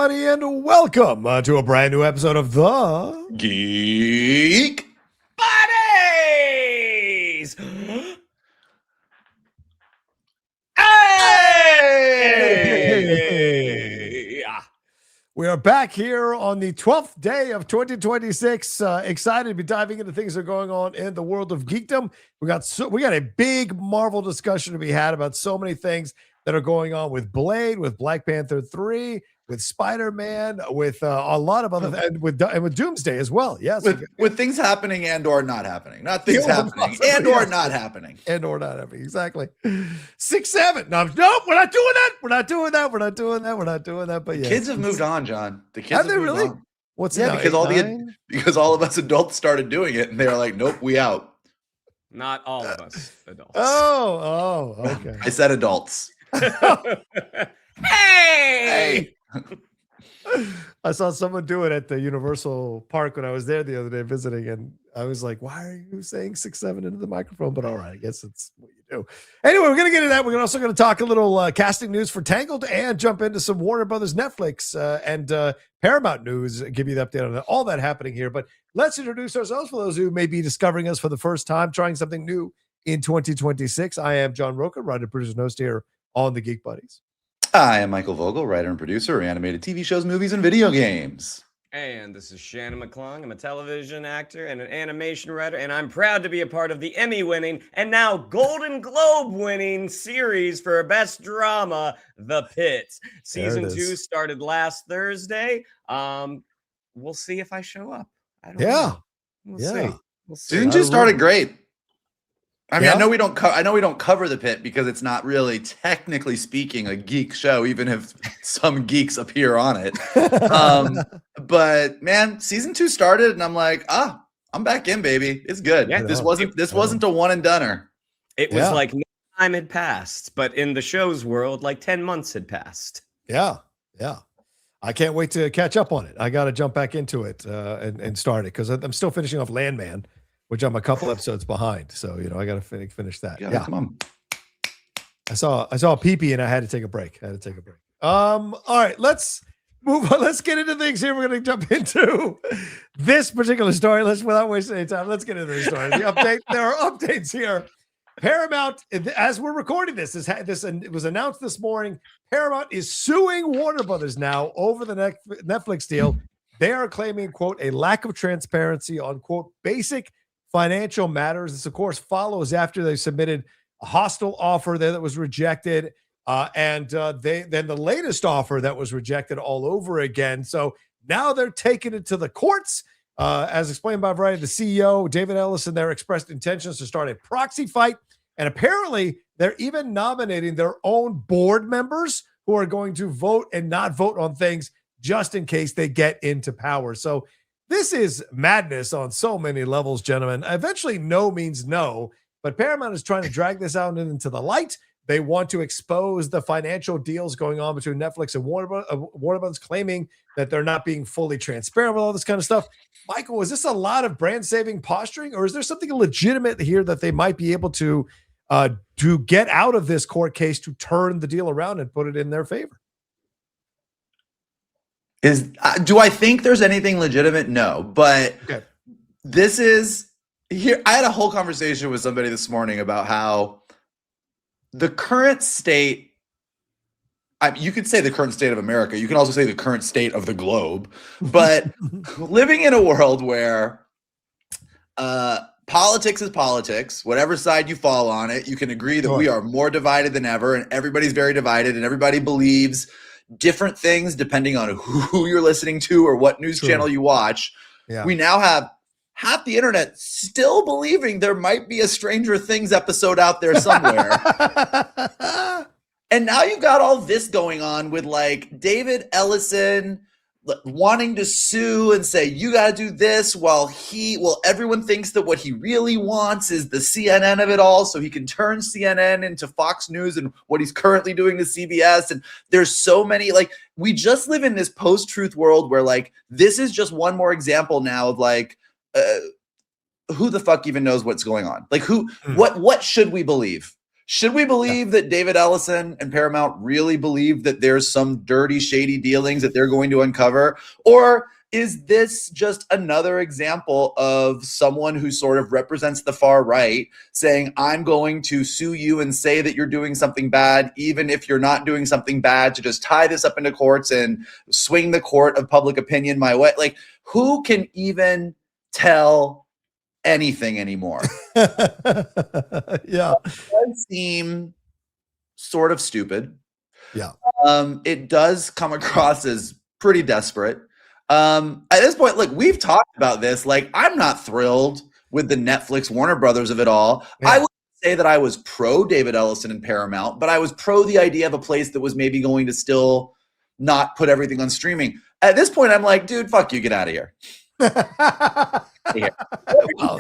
everybody, and welcome to a brand new episode of the Geek Buddies! Hey! We are back here on the 12th day of 2026. Excited to be diving into things that are going on in the world of geekdom. We got a big Marvel discussion to be had about so many things that are going on with Blade, with Black Panther 3, with Spider-Man, with a lot of other and with Doomsday as well. Yes, with things happening and or not happening, not things happening and or not happening, and or not happening. Exactly. 6-7. No, we're not doing that. We're not doing that. We're not doing that. We're not doing that. But yeah, kids have moved on, John. The kids have they really? On. What's yeah? Now, Because all of us adults started doing it, and they're like, "Nope, we out." Not all of us adults. Oh, okay. I said adults. Hey! I saw someone do it at the Universal Park when I was there the other day visiting, and I was like, why are you saying 6-7 into the microphone? But all right, I guess it's what you do. Anyway, we're going to get into that. We're also going to talk a little casting news for Tangled and jump into some Warner Brothers, Netflix, and Paramount news, give you the update on that, all that happening here. But let's introduce ourselves for those who may be discovering us for the first time, trying something new in 2026. I am John Rocha, writer, producer, and host here on the Geek Buddies. I am Michael Vogel, writer and producer of animated TV shows, movies, and video games. And this is Shannon MClung. I'm a television actor and an animation writer, and I'm proud to be a part of the Emmy-winning and now Golden Globe-winning series for Best Drama, The Pit. Season 2 started last Thursday. We'll see if I show up. I don't know. We'll see. Season 2 started great. I mean, I know we don't cover The Pit because it's not really, technically speaking, a geek show, even if some geeks appear on it. But man, season 2 started, and I'm like, I'm back in, baby. It's good. Yeah, this wasn't a one and doneer. It was like no time had passed, but in the show's world, like 10 months had passed. Yeah. I can't wait to catch up on it. I got to jump back into it and start it because I'm still finishing off Landman, which I'm a couple episodes behind. So, I got to finish that. Yeah. Come on. I saw a pee-pee and I had to take a break. All right, let's move on. Let's get into things here. We're going to jump into this particular story. Without wasting any time, let's get into this story. There are updates here. Paramount, as we're recording this, it was announced this morning, Paramount is suing Warner Brothers now over the Netflix deal. They are claiming, quote, a lack of transparency on, quote, basic financial matters. This, of course, follows after they submitted a hostile offer there that was rejected, and then the latest offer that was rejected all over again. So now they're taking it to the courts. As explained by Variety, the CEO, David Ellison, there expressed intentions to start a proxy fight, and apparently they're even nominating their own board members who are going to vote and not vote on things just in case they get into power. So this is madness on so many levels, gentlemen. Eventually, no means no, but Paramount is trying to drag this out into the light. They want to expose the financial deals going on between Netflix and Warner Brothers, claiming that they're not being fully transparent with all this kind of stuff. Michael, is this a lot of brand-saving posturing, or is there something legitimate here that they might be able to get out of this court case to turn the deal around and put it in their favor? Do I think there's anything legitimate? No, but This is here. I had a whole conversation with somebody this morning about how the current state, you could say the current state of America. You can also say the current state of the globe, but living in a world where politics is politics, whatever side you fall on it, you can agree that we are more divided than ever, and everybody's very divided, and everybody believes different things depending on who you're listening to or what news channel you watch. Yeah. We now have half the internet still believing there might be a Stranger Things episode out there somewhere. And now you've got all this going on with like David Ellison wanting to sue and say, you got to do this while everyone thinks that what he really wants is the CNN of it all. So he can turn CNN into Fox News and what he's currently doing to CBS. And there's so many, like, we just live in this post-truth world where like, this is just one more example now of like, who the fuck even knows what's going on? Like what should we believe? Should we believe that David Ellison and Paramount really believe that there's some dirty, shady dealings that they're going to uncover? Or is this just another example of someone who sort of represents the far right saying, I'm going to sue you and say that you're doing something bad, even if you're not doing something bad, to just tie this up into courts and swing the court of public opinion my way? Like, who can even tell anything anymore? Yeah. It does seem sort of stupid. Yeah. It does come across as pretty desperate. At this point, look, we've talked about this. Like, I'm not thrilled with the Netflix Warner Brothers of it all. Yeah. I would say that I was pro David Ellison and Paramount, but I was pro the idea of a place that was maybe going to still not put everything on streaming. At this point, I'm like, dude, fuck you, get out of here. Well,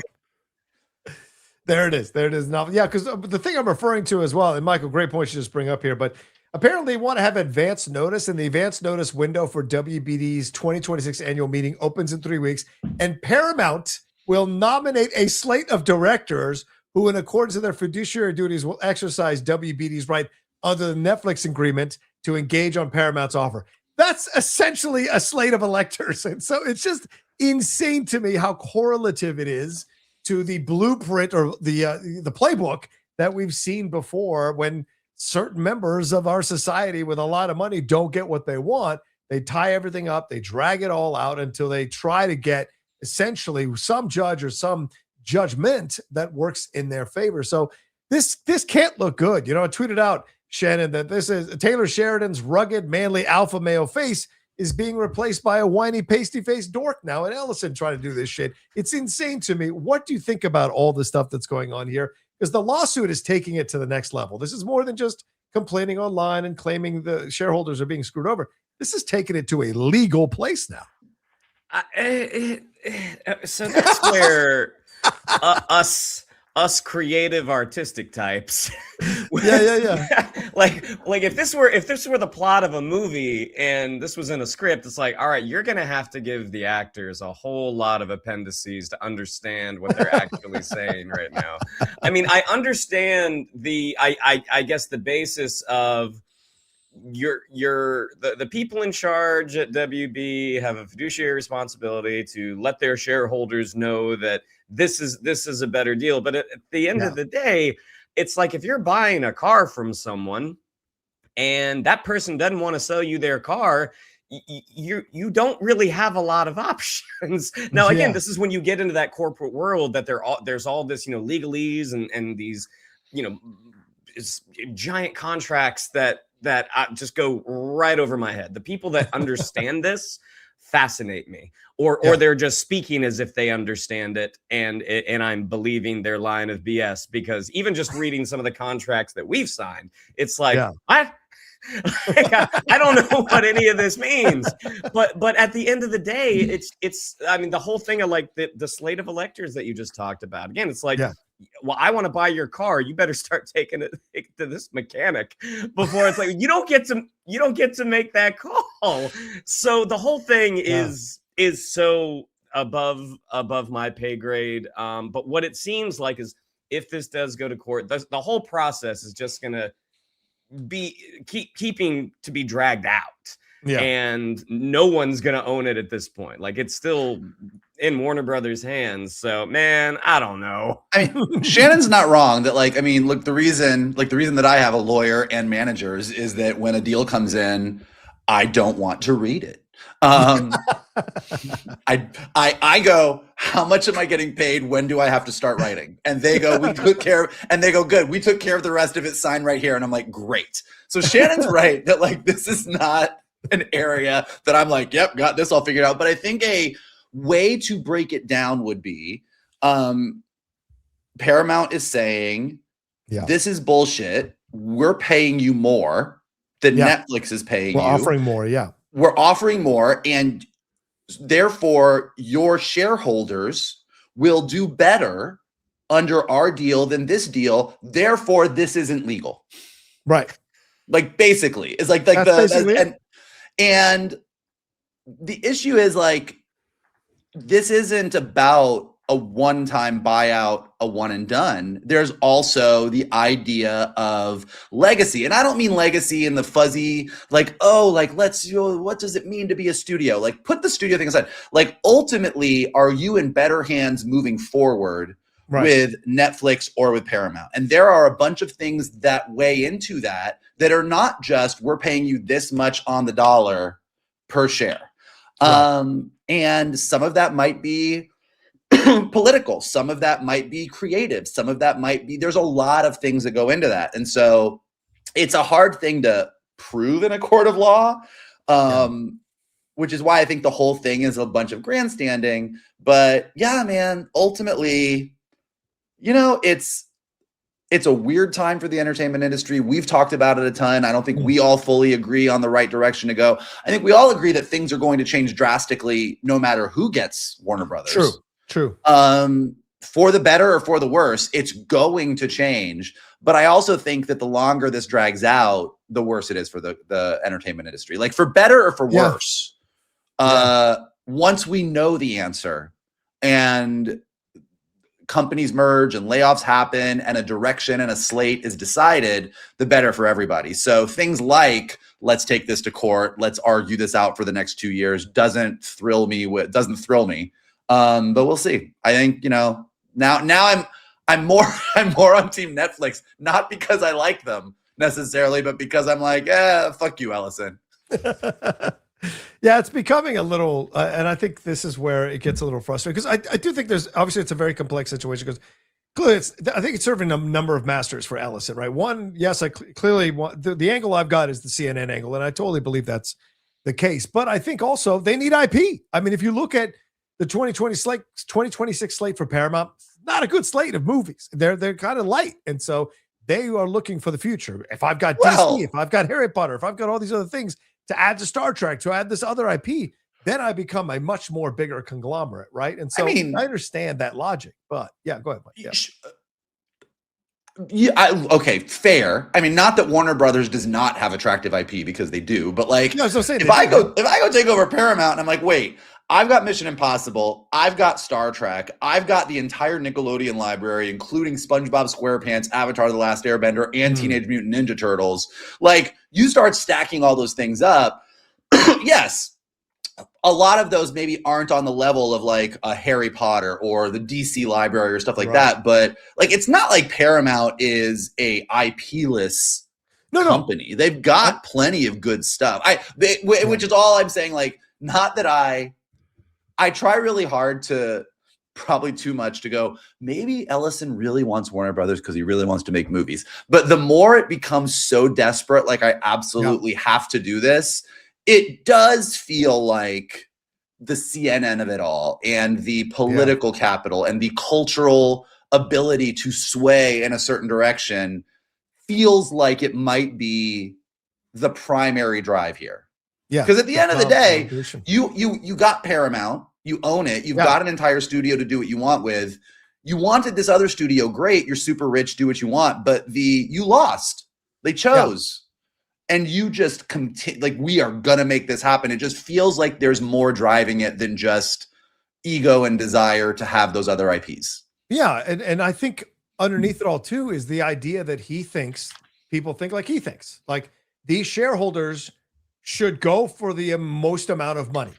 there it is. There it is. Now, yeah, because the thing I'm referring to as well, and Michael, great point you just bring up here, but apparently they want to have advance notice, and the advance notice window for WBD's 2026 annual meeting opens in 3 weeks, and Paramount will nominate a slate of directors who, in accordance with their fiduciary duties, will exercise WBD's right under the Netflix agreement to engage on Paramount's offer. That's essentially a slate of electors. And so it's just insane to me how correlative it is to the blueprint or the playbook that we've seen before when certain members of our society with a lot of money don't get what they want. They tie everything up, they drag it all out until they try to get essentially some judge or some judgment that works in their favor. So this can't look good. You know, I tweeted out, Shannon, that this is Taylor Sheridan's rugged, manly alpha male face is being replaced by a whiny, pasty-faced dork now, and Ellison trying to do this shit. It's insane to me. What do you think about all the stuff that's going on here? Because the lawsuit is taking it to the next level. This is more than just complaining online and claiming the shareholders are being screwed over. This is taking it to a legal place now. So that's where us creative artistic types yeah like if this were the plot of a movie and this was in a script, it's like, all right, you're gonna have to give the actors a whole lot of appendices to understand what they're actually saying right now. I mean, I understand I guess the basis of the people in charge at WB have a fiduciary responsibility to let their shareholders know that this is a better deal. But at the end of the day, it's like if you're buying a car from someone and that person doesn't want to sell you their car, you don't really have a lot of options. Now, again, this is when you get into that corporate world that there's all this, legalese and these, giant contracts that just go right over my head. The people that understand this fascinate me, or they're just speaking as if they understand it, and I'm believing their line of BS, because even just reading some of the contracts that we've signed, it's like, I don't know what any of this means, but at the end of the day, it's I mean, the whole thing of like the slate of electors that you just talked about, again, it's like, well, I want to buy your car, you better start taking it to this mechanic before it's like, you don't get to make that call. So the whole thing is so above my pay grade. But what it seems like is, if this does go to court, the whole process is just gonna be keeping to be dragged out. And no one's gonna own it at this point. Like, it's still in Warner Brothers' hands. So, man, I don't know. I mean, Shannon's not wrong that, like, I mean, look, the reason that I have a lawyer and managers is that when a deal comes in, I don't want to read it. I go, how much am I getting paid? When do I have to start writing? And they go, we took care of the rest of it, sign right here. And I'm like, great. So Shannon's right that, like, this is not an area that I'm like, yep, got this all figured out. But I think a way to break it down would be, Paramount is saying, this is bullshit. We're paying you more than Netflix is paying you. We're offering more, We're offering more, and therefore your shareholders will do better under our deal than this deal. Therefore, this isn't legal. Right. Like, basically, it's like and the issue is, like, this isn't about a one-time buyout, a one and done. There's also the idea of legacy. And I don't mean legacy in the fuzzy, like, oh, like, what does it mean to be a studio? Like, put the studio thing aside. Like, ultimately, are you in better hands moving forward with Netflix or with Paramount? And there are a bunch of things that weigh into that are not just, we're paying you this much on the dollar per share. And some of that might be political, some of that might be creative, some of that might be, there's a lot of things that go into that. And so it's a hard thing to prove in a court of law, which is why I think the whole thing is a bunch of grandstanding. But yeah, man, ultimately, you know, it's a weird time for the entertainment industry. We've talked about it a ton. I don't think we all fully agree on the right direction to go. I think we all agree that things are going to change drastically no matter who gets Warner Brothers. True. For the better or for the worse, it's going to change. But I also think that the longer this drags out, the worse it is for the entertainment industry. Like, for better or for worse, once we know the answer and companies merge and layoffs happen and a direction and a slate is decided, the better for everybody. So things like, let's take this to court, let's argue this out for the next 2 years, doesn't thrill me. But we'll see. I think, you know, now I'm more on Team Netflix, not because I like them necessarily, but because I'm like, fuck you, Ellison. Yeah, it's becoming a little, and I think this is where it gets a little frustrating, because I do think there's, obviously it's a very complex situation, because clearly I think it's serving a number of masters for Ellison, right? One, yes, I clearly want, the angle I've got is the CNN angle, and I totally believe that's the case. But I think also they need IP. I mean, if you look at the 2026 slate for Paramount, not a good slate of movies. They're kind of light, and so they are looking for the future. If I've got DC, if I've got Harry Potter, if I've got all these other things to add to Star Trek, to add this other IP, then I become a much more bigger conglomerate, right? And so I understand that logic, but yeah, go ahead, Mike. Okay, fair. I mean, not that Warner Brothers does not have attractive IP, because they do, but like, if I go take over Paramount and I'm like, wait, I've got Mission Impossible, I've got Star Trek, I've got the entire Nickelodeon library, including SpongeBob SquarePants, Avatar: The Last Airbender, and Teenage Mutant Ninja Turtles. Like, you start stacking all those things up. Yes, a lot of those maybe aren't on the level of like a Harry Potter or the DC library or stuff like that. But like, it's not like Paramount is a IP-less company. They've got plenty of good stuff. Which is all I'm saying. Like, not that I try really hard to, probably too much, to go, maybe Ellison really wants Warner Brothers because he really wants to make movies. But the more it becomes so desperate, like, I absolutely have to do this, it does feel like the CNN of it all, and the political capital and the cultural ability to sway in a certain direction feels like it might be the primary drive here. Yeah, because at the end of the day, you got Paramount, you own it, you've got an entire studio to do what you want with. You wanted this other studio, great, you're super rich, do what you want, but you lost. They chose. And you just like, we are gonna make this happen. It just feels like there's more driving it than just ego and desire to have those other IPs. Yeah, and I think underneath it all too is the idea that people think like he thinks. Like, these shareholders should go for the most amount of money.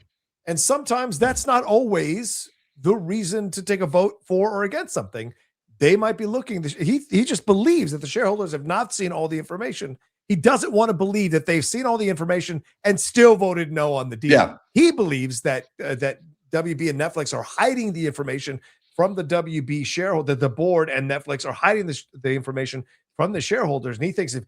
And sometimes that's not always the reason to take a vote for or against something. They might be looking, he just believes that the shareholders have not seen all the information. He doesn't want to believe that they've seen all the information and still voted no on the deal. Yeah. He believes that that WB and Netflix are hiding the information from the WB shareholder, the board and Netflix are hiding the information from the shareholders. And he thinks if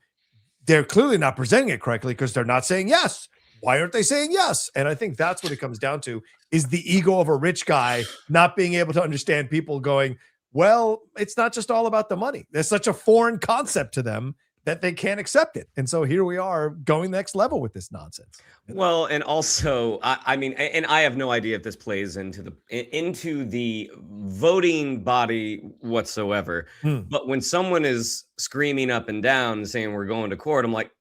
they're clearly not presenting it correctly because they're not saying yes. Why aren't they saying yes? And I think that's what it comes down to, is the ego of a rich guy not being able to understand people going, well, it's not just all about the money. There's such a foreign concept to them that they can't accept it. And so here we are going next level with this nonsense. Well, and also, I mean, and I have no idea if this plays into the voting body whatsoever. But when someone is screaming up and down and saying we're going to court, I'm like,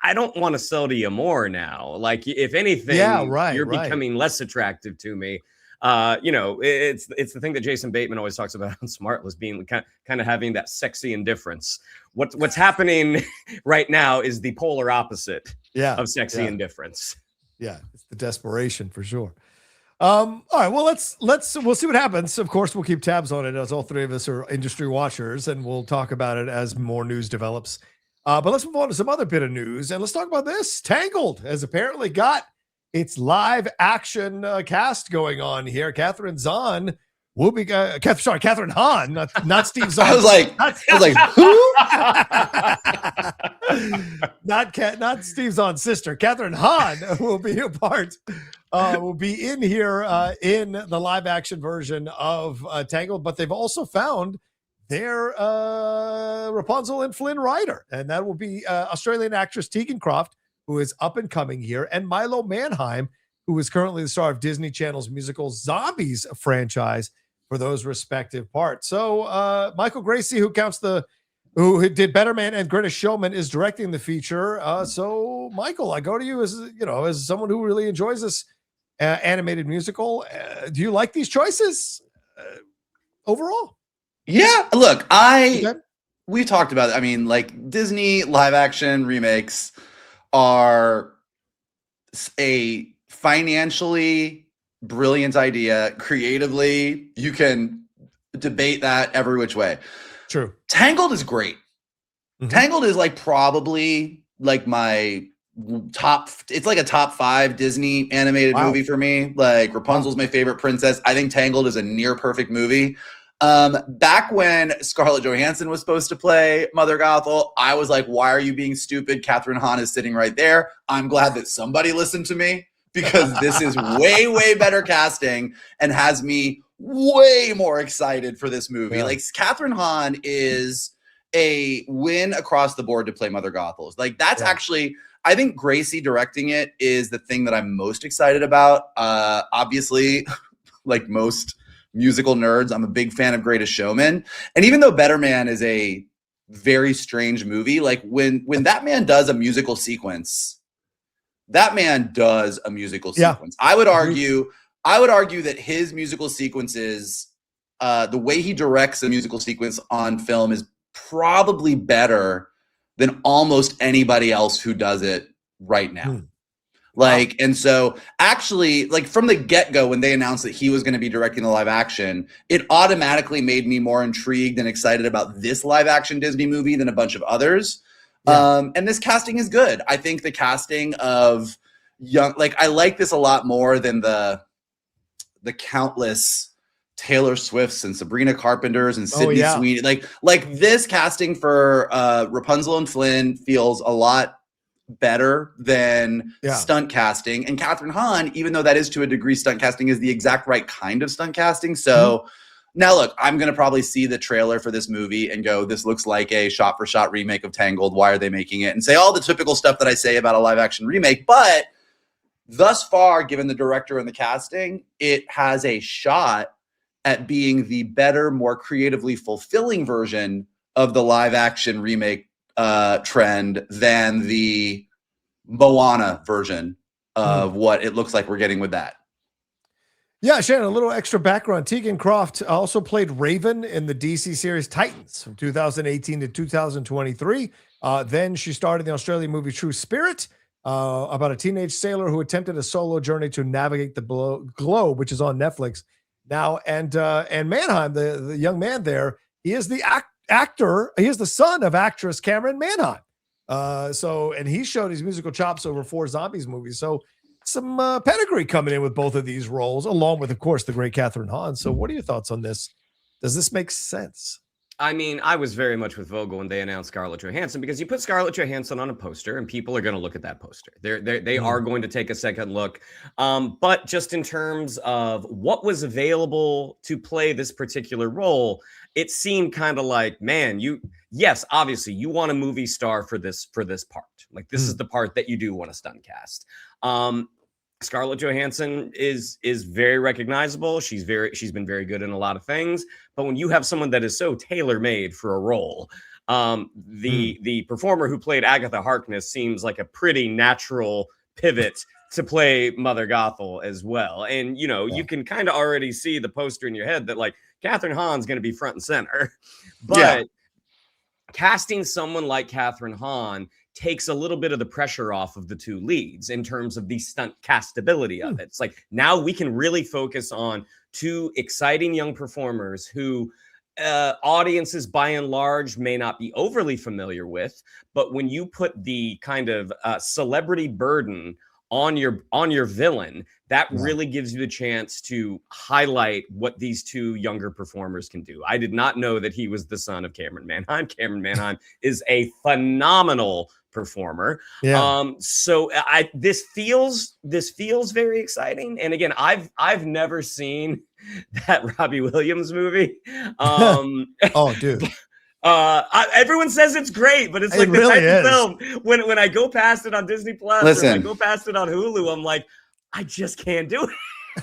I don't want to sell to you more now. Like, if anything, you're becoming less attractive to me. You know, it's the thing that Jason Bateman always talks about on Smartless, being kind of having that sexy indifference. What's happening right now is the polar opposite of sexy indifference. Yeah, it's the desperation for sure. All right, well, we'll see what happens. Of course, we'll keep tabs on it, as all three of us are industry watchers, and we'll talk about it as more news develops. But let's move on to some other bit of news, and let's talk about this. Tangled has apparently got its live action cast going on here. Catherine Hahn will be Catherine Hahn, not Steve Zahn. I was like, who? not Steve Zahn's sister. Catherine Hahn will be a part. Will be in here in the live action version of Tangled, but they've also found their Rapunzel and Flynn Rider, and that will be Australian actress Tegan Croft, who is up and coming here, and Milo Manheim, who is currently the star of Disney Channel's musical Zombies franchise for those respective parts. So Michael Gracie, who did Better Man and Greatest Showman, is directing the feature. So Michael, I go to you as someone who really enjoys this animated musical. Do you like these choices overall? Yeah, look, we talked about it. I mean, like, Disney live action remakes are a financially brilliant idea. Creatively, you can debate that every which way. True. Tangled is great. Mm-hmm. Tangled is like probably like my top. It's like a top 5 Disney animated movie for me. Like, Rapunzel's my favorite princess. I think Tangled is a near perfect movie. Back when Scarlett Johansson was supposed to play Mother Gothel, I was like, why are you being stupid? Catherine Hahn is sitting right there. I'm glad that somebody listened to me, because this is way, way better casting and has me way more excited for this movie. Yeah. Like, Catherine Hahn is a win across the board to play Mother Gothel. Like, that's actually, I think Gracie directing it is the thing that I'm most excited about. Obviously, like most musical nerds, I'm a big fan of Greatest Showman. And even though Better Man is a very strange movie, like when that man does a musical sequence, that man does a musical sequence. I would argue that his musical sequences, the way he directs a musical sequence on film, is probably better than almost anybody else who does it right now. Like, and so actually, like, from the get-go, when they announced that he was going to be directing the live action, it automatically made me more intrigued and excited about this live action Disney movie than a bunch of others. And this casting is good. I think the casting of young, like, I like this a lot more than the countless Taylor Swifts and Sabrina Carpenters and Sydney Sweeney. Like this casting for Rapunzel and Flynn feels a lot better than stunt casting. And Catherine Hahn, even though that is to a degree stunt casting, is the exact right kind of stunt casting. So now look, I'm going to probably see the trailer for this movie and go, this looks like a shot for shot remake of Tangled. Why are they making it? And say all the typical stuff that I say about a live action remake. But thus far, given the director and the casting, it has a shot at being the better, more creatively fulfilling version of the live action remake trend than the Moana version of what it looks like we're getting with that. Yeah, Shannon, a little extra background. Tegan Croft also played Raven in the DC series Titans from 2018 to 2023. Then she starred in the Australian movie True Spirit, about a teenage sailor who attempted a solo journey to navigate the globe, which is on Netflix now. And Manheim, the young man there, he is the actor. He is the son of actress Cameron Manheim. And he showed his musical chops over 4 Zombies movies. So some pedigree coming in with both of these roles, along with, of course, the great Catherine Hahn. So what are your thoughts on this? Does this make sense? I mean, I was very much with Vogel when they announced Scarlett Johansson, because you put Scarlett Johansson on a poster and people are going to look at that poster. They are going to take a second look. But just in terms of what was available to play this particular role, it seemed kind of like, man, yes, obviously you want a movie star for this part. Like, this is the part that you do want to stunt cast. Scarlett Johansson is very recognizable. She's been very good in a lot of things. But when you have someone that is so tailor-made for a role, the performer who played Agatha Harkness seems like a pretty natural pivot to play Mother Gothel as well. And, you know, you can kind of already see the poster in your head that like Catherine Hahn's going to be front and center. But casting someone like Catherine Hahn takes a little bit of the pressure off of the two leads in terms of the stunt castability of it. It's like now we can really focus on two exciting young performers who audiences by and large may not be overly familiar with, but when you put the kind of celebrity burden on your villain, that really gives you the chance to highlight what these two younger performers can do. I did not know that he was the son of Cameron Manheim. Cameron Manheim is a phenomenal performer. So this feels very exciting. And again, I've never seen that Robbie Williams movie. Oh, dude. Everyone says it's great, but it's like the really type of film when I go past it on Disney Plus, or when I go past it on Hulu, I'm like, I just can't do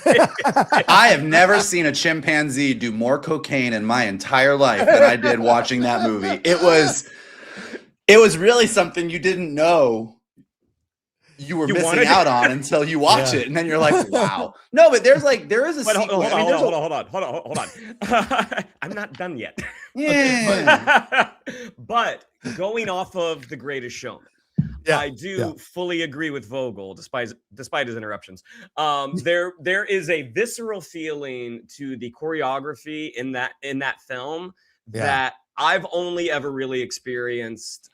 it. I have never seen a chimpanzee do more cocaine in my entire life than I did watching that movie. It was really something you didn't know you were missing out on until you watch it, and then you're like, wow. No, but there is a sequence. Hold on. I'm not done yet. Yeah. But going off of The Greatest Showman, I do fully agree with Vogel, despite his interruptions. There is a visceral feeling to the choreography in that film that I've only ever really experienced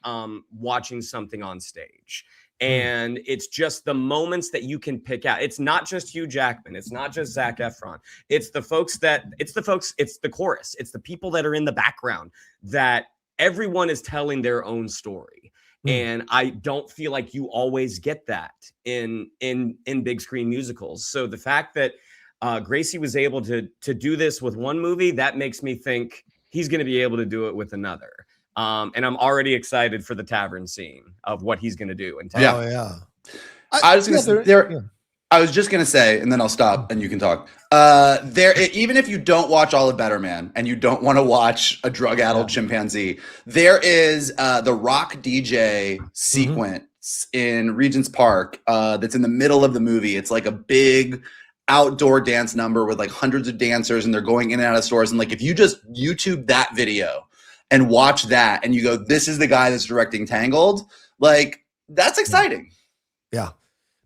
watching something on stage. And it's just the moments that you can pick out. It's not just Hugh Jackman. It's not just Zac Efron. It's the chorus. It's the people that are in the background, that everyone is telling their own story. And I don't feel like you always get that in big screen musicals. So the fact that Gracie was able to do this with one movie, that makes me think he's going to be able to do it with another. And I'm already excited for the tavern scene of what he's going to do. I was just going to say, and then I'll stop and you can talk. Even if you don't watch all of Better Man and you don't want to watch a drug-addled chimpanzee, there is the rock DJ sequence in Regent's Park that's in the middle of the movie. It's like a big outdoor dance number with like hundreds of dancers, and they're going in and out of stores. And like, if you just YouTube that video and watch that and you go, this is the guy that's directing Tangled, like, that's exciting. Yeah.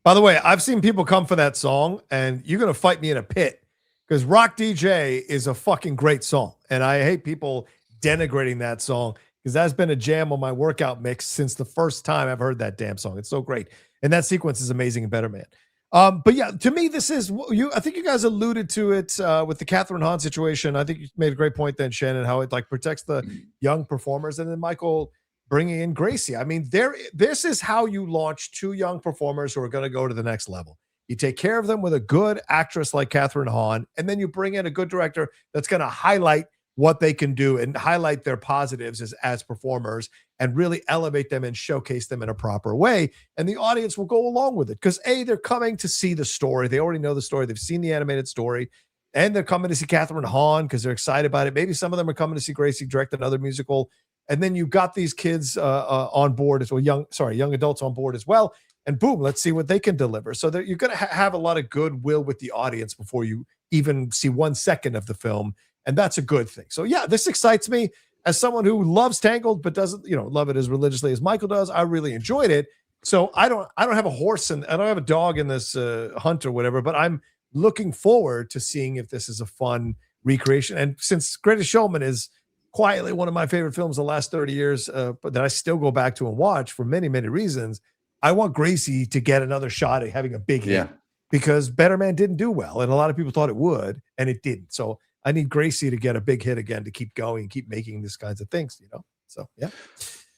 By the way, I've seen people come for that song, and you're going to fight me in a pit, because Rock DJ is a fucking great song. And I hate people denigrating that song, because that's been a jam on my workout mix since the first time I've heard that damn song. It's so great. And that sequence is amazing in Better Man. But yeah, to me, this is I think you guys alluded to it with the Catherine Hahn situation. I think you made a great point then, Shannon, how it like protects the young performers, and then Michael bringing in Gracie. I mean, this is how you launch two young performers who are going to go to the next level. You take care of them with a good actress like Catherine Hahn, and then you bring in a good director that's going to highlight what they can do and highlight their positives as performers and really elevate them and showcase them in a proper way. And the audience will go along with it, because they're coming to see the story. They already know the story. They've seen the animated story, and they're coming to see Catherine Hahn because they're excited about it. Maybe some of them are coming to see Gracie direct another musical. And then you've got these kids on board as well, young adults on board as well. And boom, let's see what they can deliver. So that you're going to have a lot of goodwill with the audience before you even see 1 second of the film. And that's a good thing. So yeah, this excites me as someone who loves Tangled, but doesn't, love it as religiously as Michael does. I really enjoyed it. So I don't have a horse and I don't have a dog in this hunt or whatever, but I'm looking forward to seeing if this is a fun recreation. And since Greatest Showman is quietly one of my favorite films the last 30 years, but that I still go back to and watch for many, many reasons, I want Gracie to get another shot at having a big hit, because Better Man didn't do well, and a lot of people thought it would, and it didn't. So I need Gracie to get a big hit again to keep going, keep making these kinds of things, So yeah.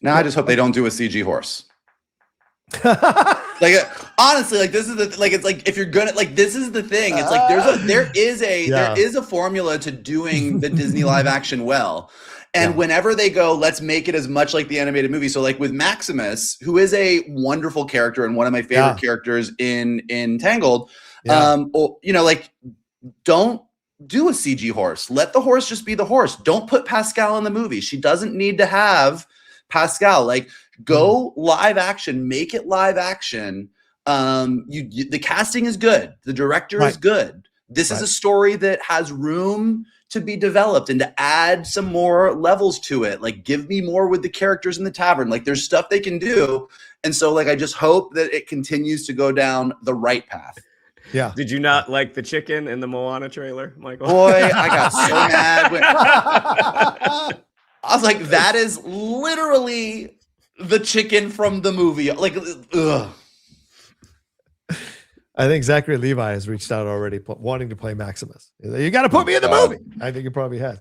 Now I just hope they don't do a CG horse. Like honestly, like this is it's like if you're gonna this is the thing. It's like there is a formula to doing the Disney live action well. And whenever they go, let's make it as much like the animated movie. So like with Maximus, who is a wonderful character and one of my favorite characters in Tangled, don't do a CG horse. Let the horse just be the horse. Don't put Pascal in the movie. She doesn't need to have Pascal. Like, go live action, make it live action. The casting is good. The director is good. This is a story that has room to be developed and to add some more levels to it. Like, give me more with the characters in the tavern. Like, there's stuff they can do. And so, like, I just hope that it continues to go down the right path. Yeah. Did you not like the chicken in the Moana trailer, Michael? Boy, I got so mad. I was like, that is literally the chicken from the movie. Like, ugh. I think Zachary Levi has reached out already, wanting to play Maximus. You got to put me in the movie. I think he probably has.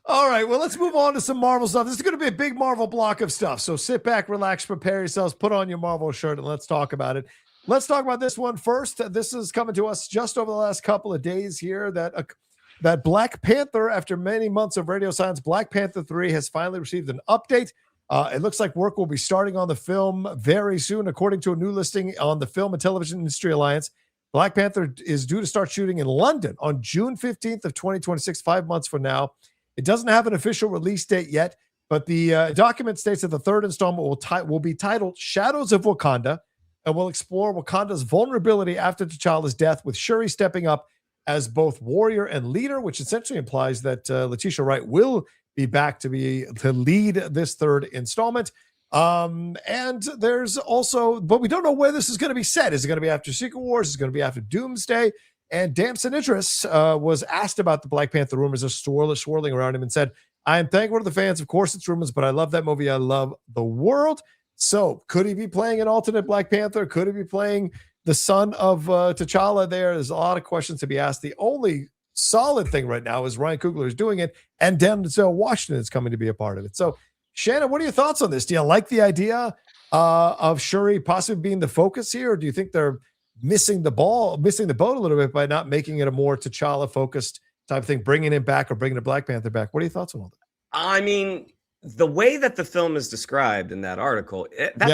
All right, well, let's move on to some Marvel stuff. This is going to be a big Marvel block of stuff. So sit back, relax, prepare yourselves, put on your Marvel shirt, and let's talk about it. Let's talk about this one first. This is coming to us just over the last couple of days here that Black Panther, after many months of radio silence, Black Panther 3 has finally received an update. It looks like work will be starting on the film very soon. According to a new listing on the Film and Television Industry Alliance, Black Panther is due to start shooting in London on June 15th of 2026, 5 months from now. It doesn't have an official release date yet, but the document states that the third installment will be titled Shadows of Wakanda and will explore Wakanda's vulnerability after T'Challa's death, with Shuri stepping up as both warrior and leader, which essentially implies that Letitia Wright will be back to lead this third installment. And there's also, but we don't know where this is going to be set. Is it going to be after Secret Wars? Is it going to be after Doomsday? And Damson Idris was asked about the Black Panther rumors are swirling around him and said, I am thankful to the fans. Of course, it's rumors, but I love that movie. I love the world. So could he be playing an alternate Black Panther? Could he be playing the son of T'Challa there? There's a lot of questions to be asked. The only solid thing right now is Ryan Coogler is doing it, and Denzel Washington is coming to be a part of it. So, Shannon, what are your thoughts on this? Do you like the idea of Shuri possibly being the focus here, or do you think they're missing the boat a little bit by not making it a more T'Challa-focused type of thing, bringing him back or bringing the Black Panther back? What are your thoughts on all that? I mean, the way that the film is described in that article,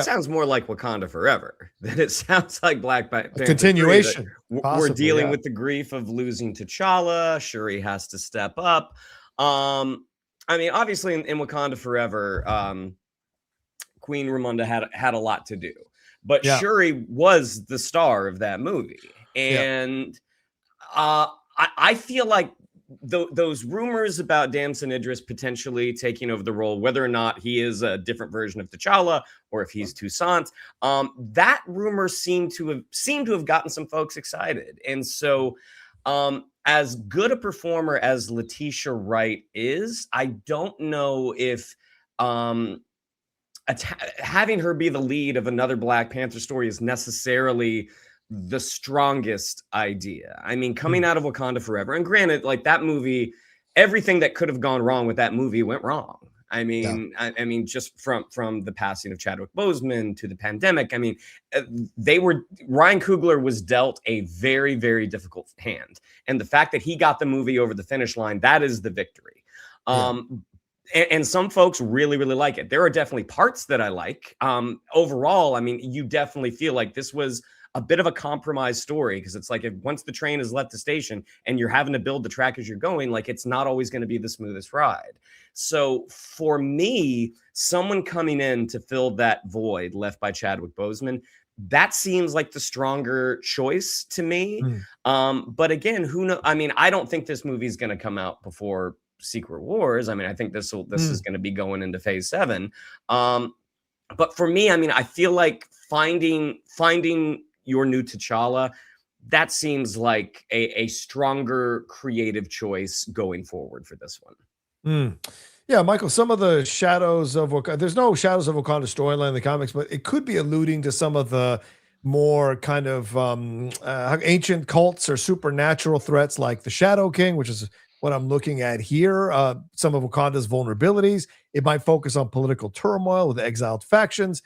sounds more like Wakanda Forever than it sounds like Black Panther. Continuation. We're dealing with the grief of losing T'Challa. Shuri has to step up. I mean, obviously in Wakanda Forever, Queen Ramonda had a lot to do, but Shuri was the star of that movie. And I feel like those rumors about Damson Idris potentially taking over the role, whether or not he is a different version of T'Challa or if he's Toussaint, that rumor seemed to have gotten some folks excited. And so, as good a performer as Letitia Wright is, I don't know if having her be the lead of another Black Panther story is necessarily the strongest idea. I mean, coming out of Wakanda Forever, and granted, like that movie, everything that could have gone wrong with that movie went wrong. I mean, I mean, just from the passing of Chadwick Boseman to the pandemic. I mean, Ryan Coogler was dealt a very, very difficult hand, and the fact that he got the movie over the finish line, that is the victory. And some folks really, really like it. There are definitely parts that I like. Overall, I mean, you definitely feel like this was a bit of a compromised story, because it's like once the train has left the station and you're having to build the track as you're going, like it's not always going to be the smoothest ride. So for me, someone coming in to fill that void left by Chadwick Boseman, that seems like the stronger choice to me. But again, who knows? I mean, I don't think this movie is going to come out before Secret Wars. I mean, I think this is going to be going into phase 7. But for me, I mean, I feel like finding your new T'Challa, that seems like a stronger creative choice going forward for this one. Yeah, Michael, some of the shadows of Wakanda, there's no Shadows of Wakanda storyline in the comics, but it could be alluding to some of the more kind of ancient cults or supernatural threats like the Shadow King, which is what I'm looking at here. Some of Wakanda's vulnerabilities. It might focus on political turmoil with exiled factions.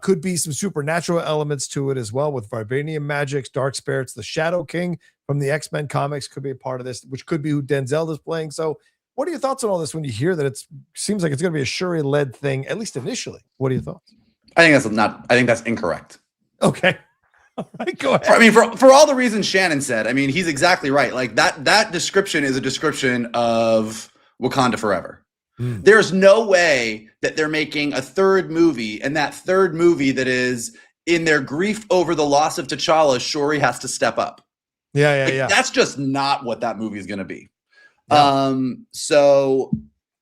Could be some supernatural elements to it as well, with vibranium magics, dark spirits. The Shadow King from the X-Men comics could be a part of this, which could be who Denzel is playing. So what are your thoughts on all this when you hear that it seems like it's going to be a Shuri-led thing, at least initially? What are your thoughts? I think that's incorrect. Okay. All right, go ahead. I mean, for all the reasons Shannon said, I mean, he's exactly right. Like that description is a description of Wakanda Forever. There's no way that they're making a third movie, and that third movie that is in their grief over the loss of T'Challa, Shuri has to step up. Yeah. That's just not what that movie is going to be. Yeah. So,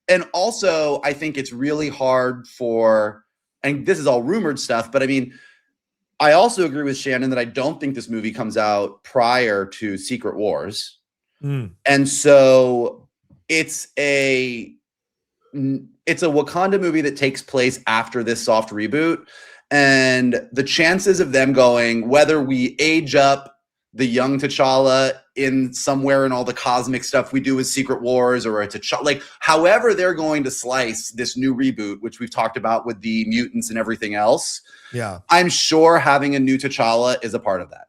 and also I think it's really hard for, and this is all rumored stuff, but I mean, I also agree with Shannon that I don't think this movie comes out prior to Secret Wars. And so it's a Wakanda movie that takes place after this soft reboot. And the chances of them going, whether we age up the young T'Challa in somewhere in all the cosmic stuff we do with Secret Wars, or a T'Challa, like however they're going to slice this new reboot, which we've talked about with the mutants and everything else. Yeah. I'm sure having a new T'Challa is a part of that.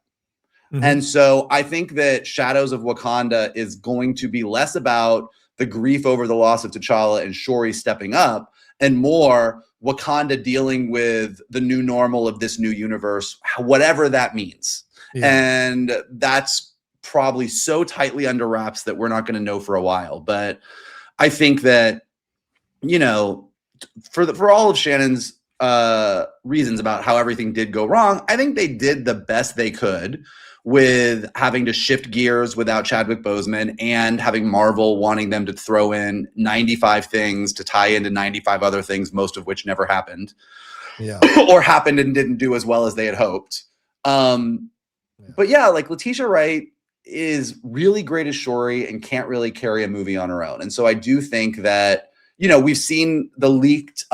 And so I think that Shadows of Wakanda is going to be less about the grief over the loss of T'Challa and Shuri stepping up, and more Wakanda dealing with the new normal of this new universe, whatever that means. Yeah. And that's probably so tightly under wraps that we're not going to know for a while. But I think that, you know, for all of Shannon's reasons about how everything did go wrong, I think they did the best they could with having to shift gears without Chadwick Boseman and having Marvel wanting them to throw in 95 things to tie into 95 other things, most of which never happened. Yeah. Or happened and didn't do as well as they had hoped. But yeah, like Letitia Wright is really great as Shuri and can't really carry a movie on her own. And so I do think that, you know, we've seen the leaked,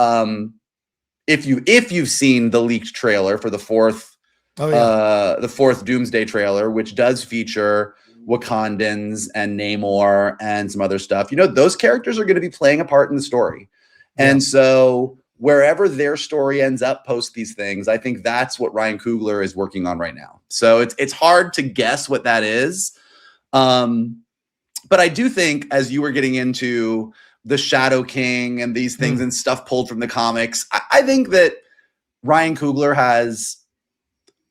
if you've seen the leaked trailer for the fourth Doomsday trailer, which does feature Wakandans and Namor and some other stuff, you know, those characters are going to be playing a part in the story. Yeah. And so wherever their story ends up post these things, I think that's what Ryan Coogler is working on right now. So it's hard to guess what that is. But I do think, as you were getting into the Shadow King and these things and stuff pulled from the comics, I think that Ryan Coogler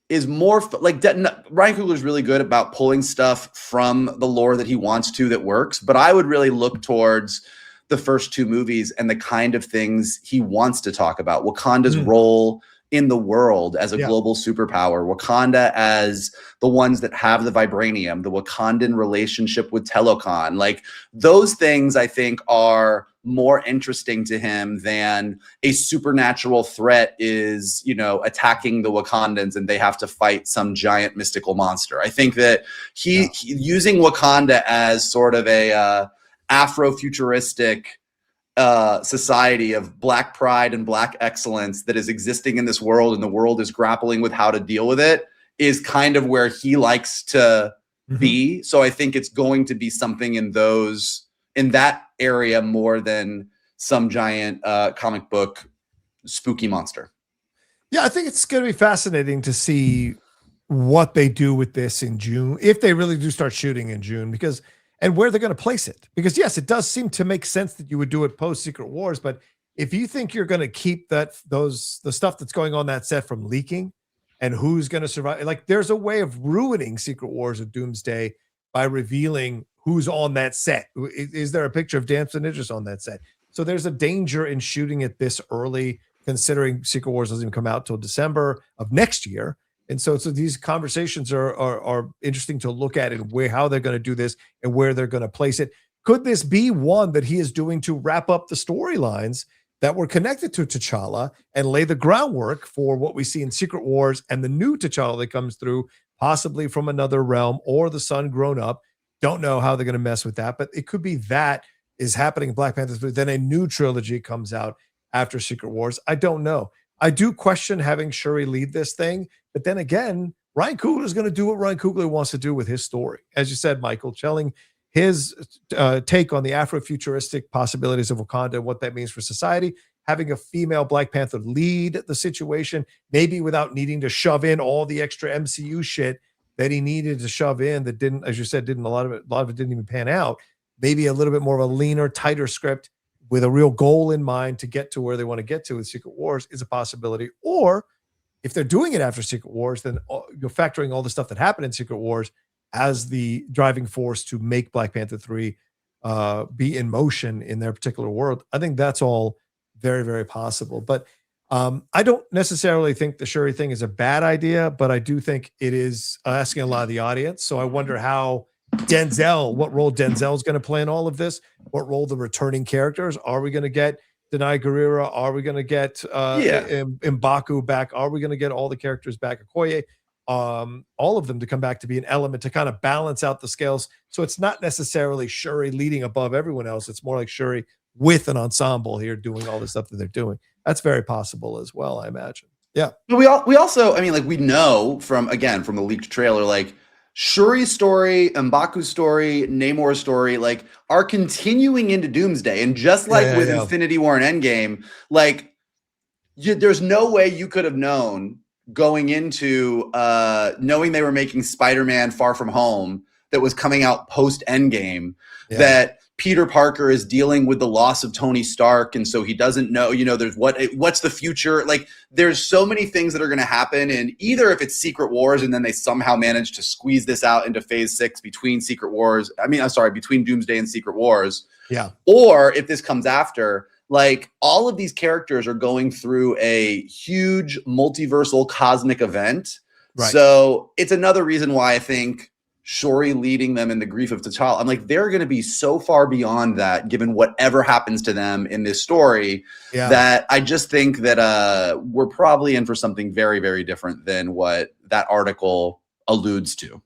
is more like Ryan Coogler is really good about pulling stuff from the lore that he wants to that works. But I would really look towards the first two movies and the kind of things he wants to talk about. Wakanda's role in the world as a global superpower, Wakanda as the ones that have the vibranium, the Wakandan relationship with Telecon. Like those things I think are more interesting to him than a supernatural threat is, you know, attacking the Wakandans and they have to fight some giant mystical monster. I think that he using Wakanda as sort of a Afrofuturistic society of Black pride and Black excellence that is existing in this world, and the world is grappling with how to deal with it, is kind of where he likes to be. So I think it's going to be something in that area more than some giant comic book spooky monster. Yeah, I think it's going to be fascinating to see what they do with this in June, if they really do start shooting in June, and where they're going to place it. Because yes, it does seem to make sense that you would do it post Secret Wars, but if you think you're going to keep the stuff that's going on that set from leaking and who's going to survive, like there's a way of ruining Secret Wars of Doomsday by revealing who's on that set. Is there a picture of Damson Idris on that set? So there's a danger in shooting it this early, considering Secret Wars doesn't even come out till December of next year. And so these conversations are interesting to look at, and how they're going to do this and where they're going to place it. Could this be one that he is doing to wrap up the storylines that were connected to T'Challa and lay the groundwork for what we see in Secret Wars and the new T'Challa that comes through, possibly from another realm or the son grown up? Don't know how they're going to mess with that, but it could be that is happening in Black Panther 3. Then a new trilogy comes out after Secret Wars. I don't know. I do question having Shuri lead this thing, but then again, Ryan Coogler is going to do what Ryan Coogler wants to do with his story. As you said, Michael, telling his take on the Afrofuturistic possibilities of Wakanda and what that means for society, having a female Black Panther lead the situation, maybe without needing to shove in all the extra MCU shit that he needed to shove in that didn't, as you said, a lot of it didn't even pan out. Maybe a little bit more of a leaner, tighter script with a real goal in mind to get to where they want to get to with Secret Wars is a possibility. Or if they're doing it after Secret Wars, then you're factoring all the stuff that happened in Secret Wars as the driving force to make Black Panther 3 be in motion in their particular world. I think that's all very, very possible. But I don't necessarily think the Shuri thing is a bad idea, but I do think it is asking a lot of the audience. So I wonder how what role Denzel's going to play in all of this, what role the returning characters. Are we going to get Denai Guerrera? Are we going to get M'Baku back? Are we going to get all the characters back? Okoye, all of them to come back to be an element to kind of balance out the scales. So it's not necessarily Shuri leading above everyone else. It's more like Shuri with an ensemble here doing all the stuff that they're doing. That's very possible as well, I imagine. Yeah. But we also, I mean, like, we know from the leaked trailer, like, Shuri's story, M'Baku's story, Namor's story, like, are continuing into Doomsday. And just like with Infinity War and Endgame, like, there's no way you could have known going into knowing they were making Spider-Man Far From Home that was coming out post Endgame, that Peter Parker is dealing with the loss of Tony Stark, and so he doesn't know, there's what's the future. Like, there's so many things that are going to happen, and either if it's Secret Wars and then they somehow manage to squeeze this out into Phase 6 between between Doomsday and Secret Wars, or if this comes after, like, all of these characters are going through a huge multiversal cosmic event. Right. So it's another reason why I think Shuri leading them in the grief of Ttile, I'm like, they're going to be so far beyond that, given whatever happens to them in this story, that I just think that we're probably in for something very, very different than what that article alludes to.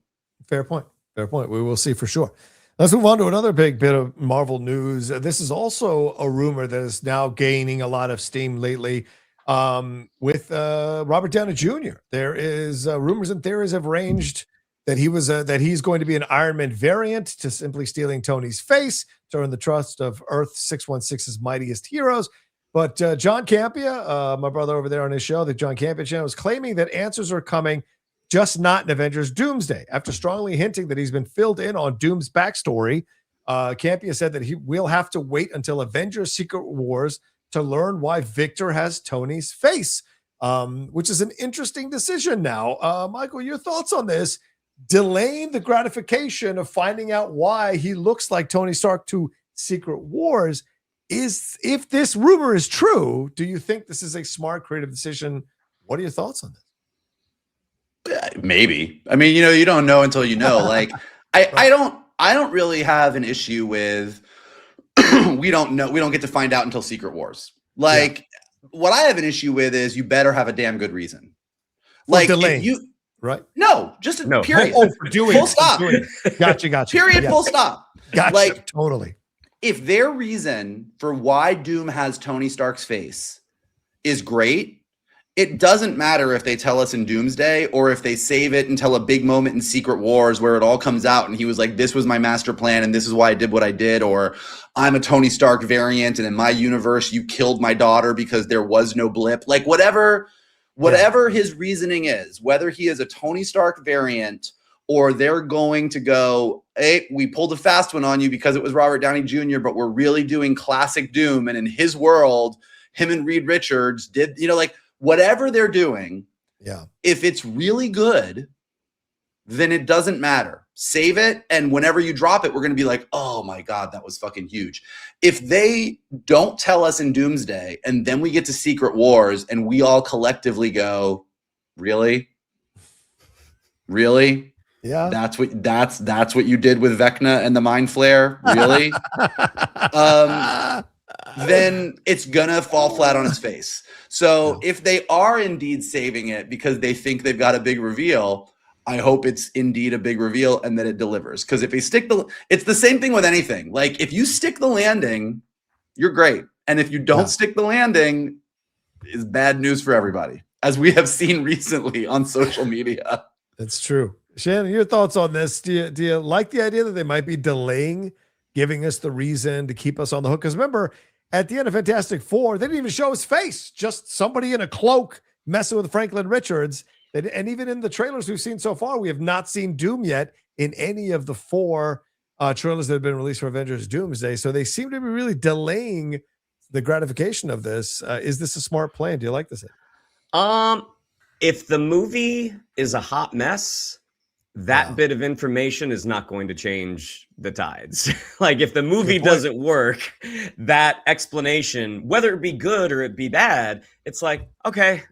Fair point. Fair point. We will see for sure. Let's move on to another big bit of Marvel news. This is also a rumor that is now gaining a lot of steam lately with Robert Downey Jr. There is rumors and theories have ranged that he's going to be an Iron Man variant to simply stealing Tony's face to earn the trust of Earth 616's mightiest heroes. But John Campia, my brother over there on his show, the John Campia channel, is claiming that answers are coming, just not in Avengers Doomsday. After strongly hinting that he's been filled in on Doom's backstory, Campia said that he will have to wait until Avengers Secret Wars to learn why Victor has Tony's face, which is an interesting decision now. Michael, your thoughts on this? Delaying the gratification of finding out why he looks like Tony Stark to Secret Wars if this rumor is true, do you think this is a smart creative decision? What are your thoughts on this? Maybe. I mean, you don't know until you know. Like, I don't really have an issue with we don't know. We don't get to find out until Secret Wars. Like, what I have an issue with is you better have a damn good reason. Like, if you. Right? No, just a period. For doing full stop. Gotcha. Period. Full stop. Gotcha. Like, totally. If their reason for why Doom has Tony Stark's face is great, it doesn't matter if they tell us in Doomsday or if they save it until a big moment in Secret Wars where it all comes out and he was like, this was my master plan and this is why I did what I did, or I'm a Tony Stark variant and in my universe you killed my daughter because there was no blip. Like, whatever his reasoning is, whether he is a Tony Stark variant or they're going to go, hey, we pulled a fast one on you because it was Robert Downey Jr., but we're really doing classic Doom. And in his world, him and Reed Richards did, like, whatever they're doing. Yeah. If it's really good, then it doesn't matter. Save it. And whenever you drop it, we're going to be like, oh my God, that was fucking huge. If they don't tell us in Doomsday and then we get to Secret Wars and we all collectively go, really? Really? Yeah. That's what you did with Vecna and the Mind Flare? Really? Then it's gonna fall flat on its face. So if they are indeed saving it because they think they've got a big reveal, I hope it's indeed a big reveal and that it delivers. Because if they it's the same thing with anything. Like, if you stick the landing, you're great. And if you don't stick the landing, it's bad news for everybody, as we have seen recently on social media. That's true. Shannon, your thoughts on this? Do you like the idea that they might be delaying giving us the reason to keep us on the hook? Because remember, at the end of Fantastic Four, they didn't even show his face, just somebody in a cloak messing with Franklin Richards. And even in the trailers we've seen so far, we have not seen Doom yet in any of the 4 trailers that have been released for Avengers Doomsday. So they seem to be really delaying the gratification of this. Is this a smart plan? Do you like this? If the movie is a hot mess, that bit of information is not going to change the tides. Like if the movie doesn't work, that explanation, whether it be good or it be bad, it's like, okay,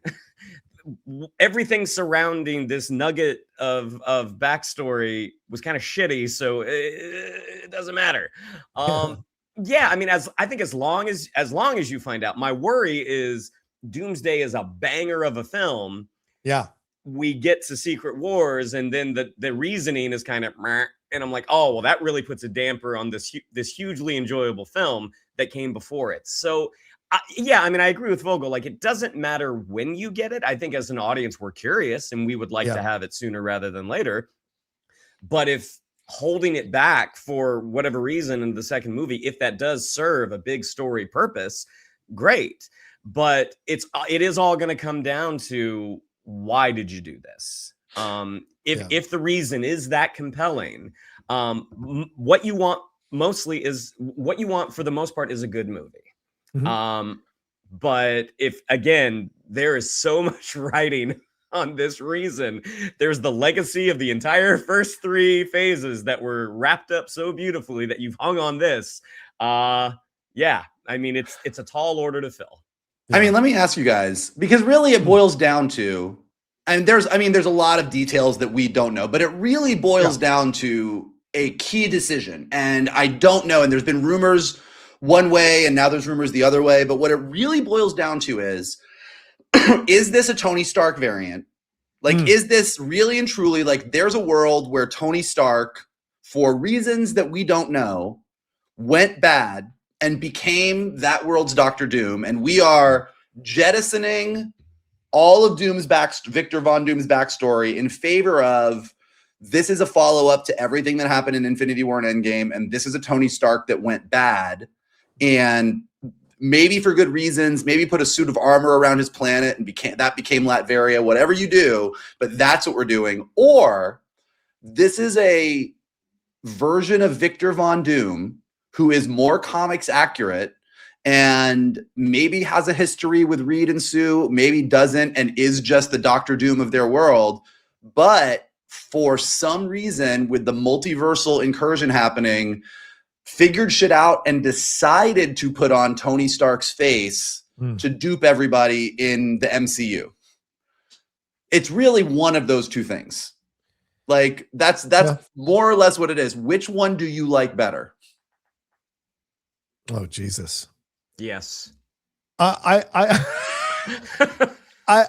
everything surrounding this nugget of backstory was kind of shitty, so it doesn't matter. Yeah, I mean, I think as long as you find out, my worry is Doomsday is a banger of a film. Yeah. We get to Secret Wars, and then the reasoning is kind of, and I'm like, oh, well, that really puts a damper on this hugely enjoyable film that came before it. So, yeah, I mean, I agree with Vogel. Like, it doesn't matter when you get it. I think as an audience, we're curious, and we would like to have it sooner rather than later. But if holding it back for whatever reason in the second movie, if that does serve a big story purpose, great. But it is all going to come down to, why did you do this? If the reason is that compelling, what you want for the most part is a good movie. But if, again, there is so much writing on this reason, there's the legacy of the entire first 3 phases that were wrapped up so beautifully that you've hung on this. Yeah, I mean, it's a tall order to fill. I mean, let me ask you guys, because really it boils down to, and there's a lot of details that we don't know, but it really boils down to a key decision. And I don't know, and there's been rumors one way and now there's rumors the other way, but what it really boils down to is this a Tony Stark variant? Like, is this really and truly, like, there's a world where Tony Stark, for reasons that we don't know, went bad and became that world's Dr. Doom, and we are jettisoning all of Victor Von Doom's backstory in favor of, this is a follow-up to everything that happened in Infinity War and Endgame, and this is a Tony Stark that went bad, and maybe for good reasons, maybe put a suit of armor around his planet and became Latveria, whatever you do, but that's what we're doing. Or this is a version of Victor Von Doom who is more comics accurate and maybe has a history with Reed and Sue, maybe doesn't, and is just the Dr. Doom of their world. But for some reason, with the multiversal incursion happening, figured shit out and decided to put on Tony Stark's face to dupe everybody in the MCU. It's really one of those two things. Like, that's more or less what it is. Which one do you like better? Oh, Jesus. Yes. I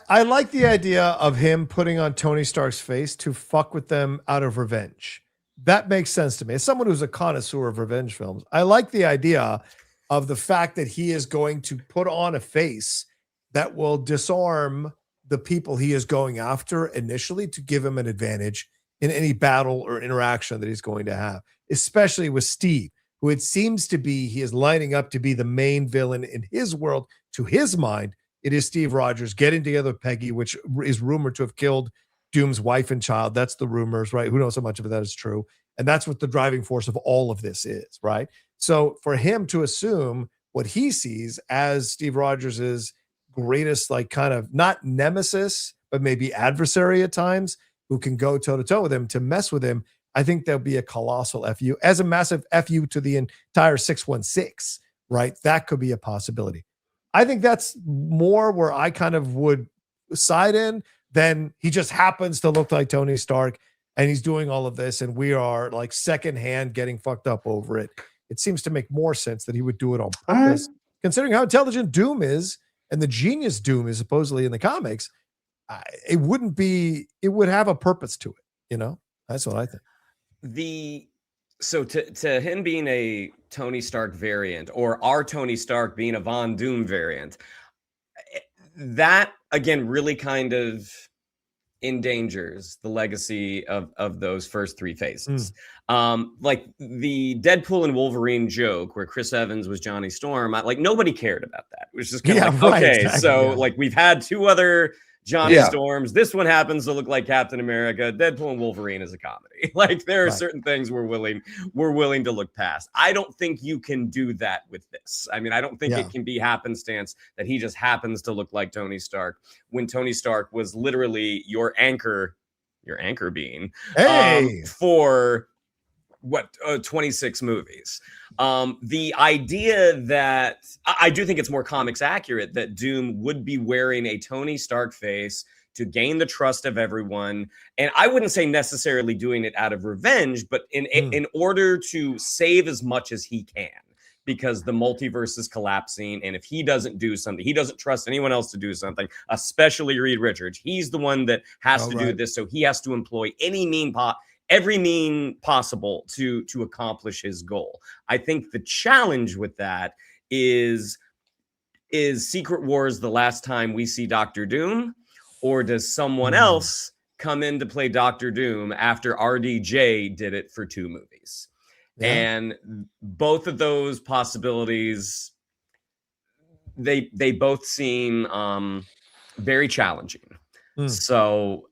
like the idea of him putting on Tony Stark's face to fuck with them out of revenge. That makes sense to me. As someone who's a connoisseur of revenge films, I like the idea of the fact that he is going to put on a face that will disarm the people he is going after initially to give him an advantage in any battle or interaction that he's going to have, especially with Steve, who it seems to be, he is lining up to be the main villain in his world. To his mind, it is Steve Rogers getting together with Peggy, which is rumored to have killed Doom's wife and child. That's the rumors, right? Who knows how much of that is true? And that's what the driving force of all of this is, right? So for him to assume what he sees as Steve Rogers' greatest, like, kind of not nemesis, but maybe adversary at times, who can go toe-to-toe with him, to mess with him, I think there'll be a colossal FU, as a massive FU to the entire 616, right? That could be a possibility. I think that's more where I kind of would side in than he just happens to look like Tony Stark and he's doing all of this and we are like secondhand getting fucked up over it. It seems to make more sense that he would do it on purpose, considering how intelligent Doom is and the genius Doom is supposedly in the comics. It would have a purpose to it. You know, that's what I think. So to him being a Tony Stark variant, or our Tony Stark being a Von Doom variant, that again really kind of endangers the legacy of those first 3 phases. Like the Deadpool and Wolverine joke where Chris Evans was Johnny Storm, like nobody cared about that. It was just kind of like, okay, exactly, so like we've had 2 other Johnny Storms. This one happens to look like Captain America. Deadpool and Wolverine is a comedy. Like there are certain things we're willing to look past. I don't think you can do that with this. I mean, I don't think it can be happenstance that he just happens to look like Tony Stark when Tony Stark was literally your anchor your anchor being, Hey, for 26 movies. The idea that I do think it's more comics accurate that Doom would be wearing a Tony Stark face to gain the trust of everyone. And I wouldn't say necessarily doing it out of revenge, but in order to save as much as he can, because the multiverse is collapsing. And if he doesn't do something, he doesn't trust anyone else to do something, especially Reed Richards. He's the one that has to do this. So he has to employ every mean possible to accomplish his goal. I think the challenge with that is Secret Wars the last time we see Doctor Doom, or does someone else come in to play Doctor Doom after RDJ did it for 2 movies? Yeah. And both of those possibilities, they both seem very challenging. So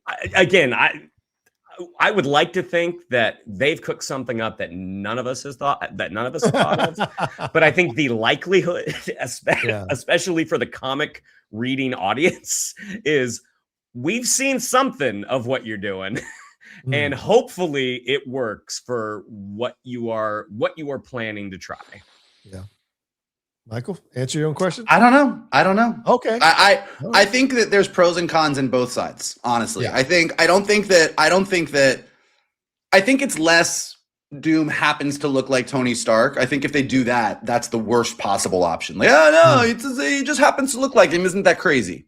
I would like to think that they've cooked something up that none of us have thought of. But I think the likelihood, especially for the comic reading audience, is we've seen something of what you're doing. And hopefully it works for what you are planning to try. Yeah. Michael, answer your own question. I don't know. Okay. I think that there's pros and cons in both sides. Honestly, I think it's less Doom happens to look like Tony Stark. I think if they do that, that's the worst possible option. Like, oh no, he just happens to look like him. Isn't that crazy?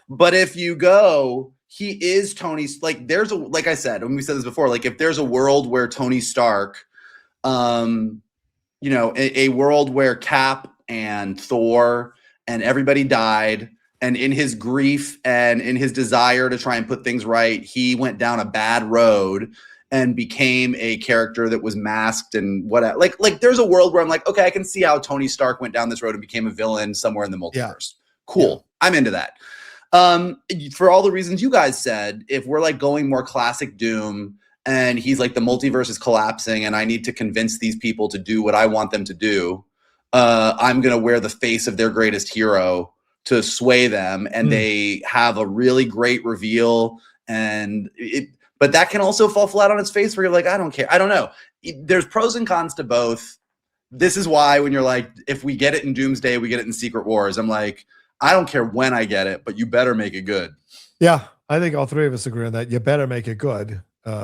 But if you go, he is Tony's, like, like I said, when we said this before, like if there's a world where Tony Stark, a world where Cap and Thor and everybody died, and in his grief and in his desire to try and put things right, he went down a bad road and became a character that was masked and what, like there's a world where I'm like, okay, I can see how Tony Stark went down this road and became a villain somewhere in the multiverse. Yeah. Cool. Yeah. I'm into that. For all the reasons you guys said, if we're like going more classic Doom and he's like the multiverse is collapsing and I need to convince these people to do what I want them to do, I'm going to wear the face of their greatest hero to sway them. And they have a really great reveal, but that can also fall flat on its face where you're like, I don't care. I don't know. There's pros and cons to both. This is why when you're like, if we get it in Doomsday, we get it in Secret Wars, I'm like, I don't care when I get it, but you better make it good. Yeah, I think all three of us agree on that. You better make it good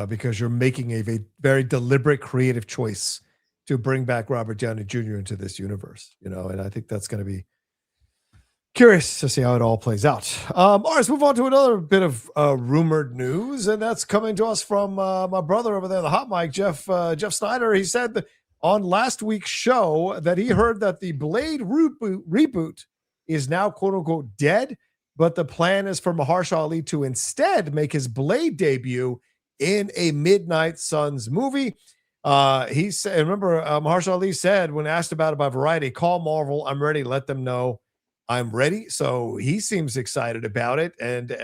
because you're making a very deliberate, creative choice to bring back Robert Downey Jr. into this universe, and I think that's going to be curious to see how it all plays out. All right, let's move on to another bit of rumored news, and that's coming to us from my brother over there, the hot mic, Jeff Snyder. He said that on last week's show that he heard that the Blade reboot is now quote unquote dead, but the plan is for Mahershala Ali to instead make his Blade debut in a Midnight Suns movie. He said, remember, Mahershala Ali said when asked about it by Variety, call Marvel, I'm ready, let them know I'm ready. So he seems excited about it, and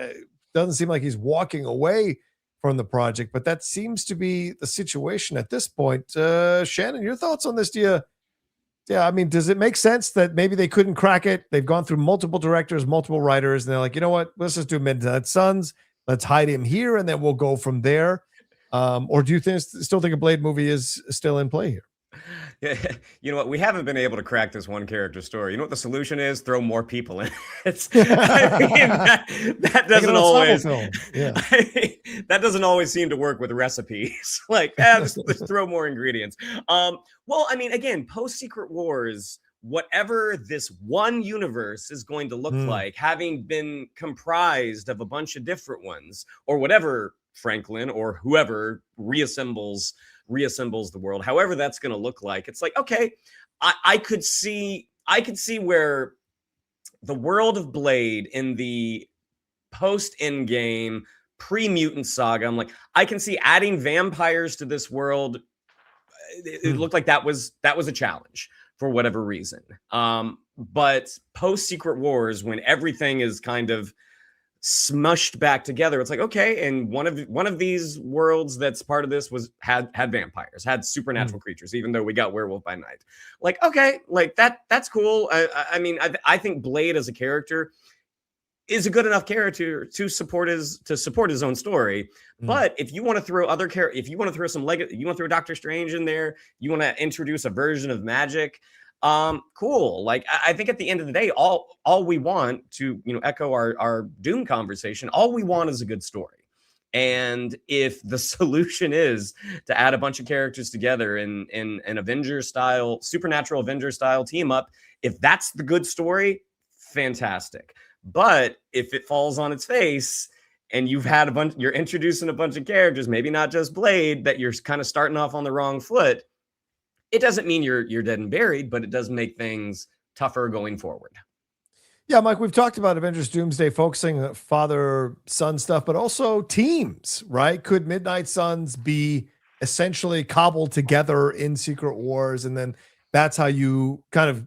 doesn't seem like he's walking away from the project, but that seems to be the situation at this point. Shannon, your thoughts on this? I mean, does it make sense that maybe they couldn't crack it? They've gone through multiple directors, multiple writers, and they're like, you know what? Let's just do Midnight Suns. Let's hide him here, and then we'll go from there. Or do you still think a Blade movie is still in play here? Yeah, you know what? We haven't been able to crack this one character story. You know what the solution is? Throw more people in. That doesn't always. Yeah. That doesn't always seem to work with recipes. Like, just throw more ingredients. Well, I mean, again, post Secret Wars, whatever this one universe is going to look like, having been comprised of a bunch of different ones, or whatever Franklin or whoever reassembles the world, however that's going to look like, it's like, okay, I could see where the world of Blade in the post Endgame pre-mutant saga, I'm like, I can see adding vampires to this world. It looked like that was a challenge for whatever reason. But post Secret Wars, when everything is kind of smushed back together, it's like, okay, and one of these worlds that's part of this had vampires, had supernatural creatures, even though we got Werewolf by Night. Like, okay, like that's cool. I mean, I think Blade as a character, is a good enough character to support his own story. But if you want to throw other if you want to throw some you want to throw Doctor Strange in there, you want to introduce a version of magic, cool. Like I think at the end of the day, all we want, to echo our Doom conversation, all we want is a good story. And if the solution is to add a bunch of characters together in an Avengers style, supernatural Avengers style team up, if that's the good story, fantastic. But if it falls on its face and you're introducing a bunch of characters, maybe not just Blade, that you're kind of starting off on the wrong foot, it doesn't mean you're dead and buried, but it does make things tougher going forward. Yeah, Mike, we've talked about Avengers Doomsday focusing on father-son stuff, but also teams, right? Could Midnight Suns be essentially cobbled together in Secret Wars, and then that's how you kind of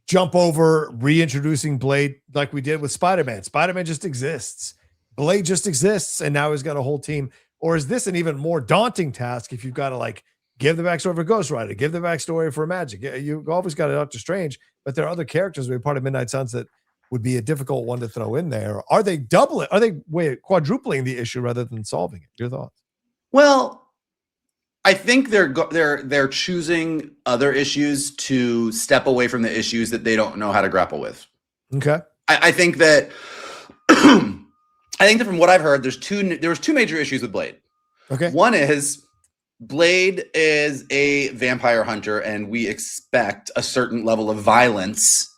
jump over reintroducing Blade like we did with Spider-Man? Spider-Man just exists. Blade just exists, and now he's got a whole team. Or is this an even more daunting task if you've got to give the backstory for Ghost Rider, give the backstory for Magic? You always got a Doctor Strange, but there are other characters who are part of Midnight Suns that would be a difficult one to throw in there. Are they quadrupling the issue rather than solving it? Your thoughts? Well, I think they're choosing other issues to step away from the issues that they don't know how to grapple with. Okay. I think that I think that from what I've heard, there was two major issues with Blade. Okay. One is Blade is a vampire hunter, and we expect a certain level of violence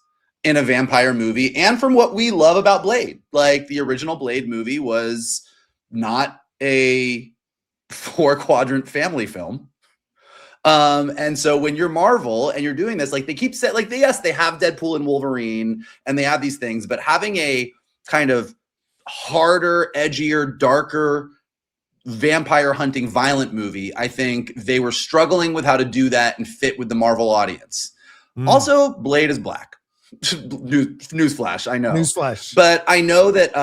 in a vampire movie. And from what we love about Blade, like the original Blade movie was not a 4-quadrant family film. And so when you're Marvel and you're doing this, they keep saying, yes, they have Deadpool and Wolverine and they have these things, but having a kind of harder, edgier, darker vampire hunting violent movie, I think they were struggling with how to do that and fit with the Marvel audience. Also, Blade is black. Newsflash, I know. Newsflash. But I know that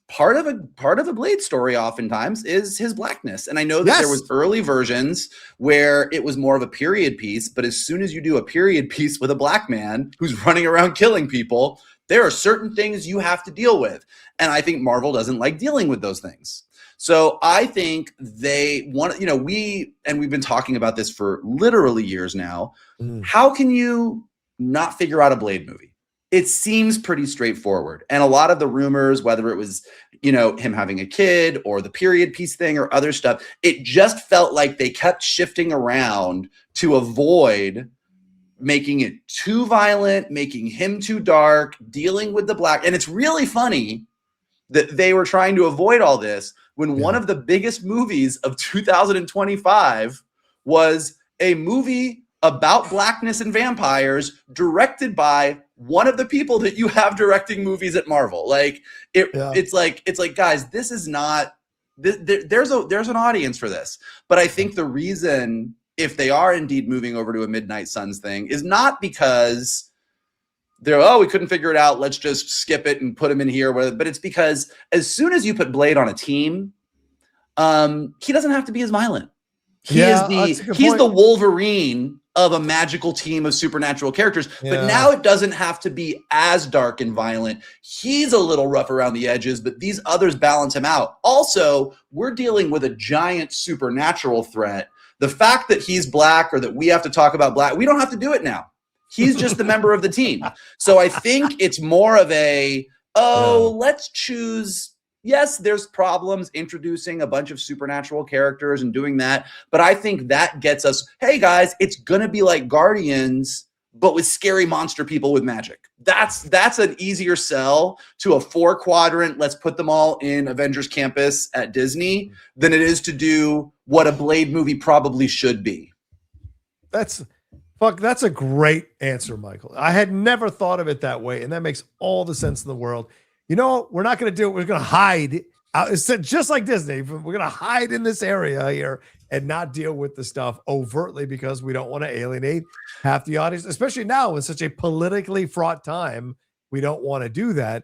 part of a Blade story oftentimes is his blackness. And I know that there was early versions where it was more of a period piece, but as soon as you do a period piece with a black man who's running around killing people, there are certain things you have to deal with. And I think Marvel doesn't like dealing with those things. So I think they want, we've been talking about this for literally years now. How can you not figure out a Blade movie? It seems pretty straightforward. And a lot of the rumors, whether it was, him having a kid or the period piece thing or other stuff, it just felt like they kept shifting around to avoid making it too violent, making him too dark, dealing with the black. And it's really funny that they were trying to avoid all this when one of the biggest movies of 2025 was a movie about blackness and vampires directed by one of the people that you have directing movies at Marvel. It's like, guys, this is not, there's an audience for this. But I think the reason, if they are indeed moving over to a Midnight Suns thing, is not because we couldn't figure it out, let's just skip it and put him in here. But it's because as soon as you put Blade on a team, he doesn't have to be as violent. He's the Wolverine of a magical team of supernatural characters. But now it doesn't have to be as dark and violent. He's a little rough around the edges, but these others balance him out. Also, we're dealing with a giant supernatural threat. The fact that he's black, or that we have to talk about black, we don't have to do it now. He's just the member of the team. So I think it's more of let's choose. Yes, there's problems introducing a bunch of supernatural characters and doing that. But I think that gets us, hey guys, it's going to be like Guardians, but with scary monster people with magic. That's an easier sell to a 4-quadrant, let's put them all in Avengers Campus at Disney, than it is to do what a Blade movie probably should be. That's a great answer, Michael. I had never thought of it that way, and that makes all the sense in the world. We're not going to do it. We're going to hide. It's just like Disney. We're going to hide in this area here and not deal with the stuff overtly because we don't want to alienate half the audience, especially now in such a politically fraught time. We don't want to do that.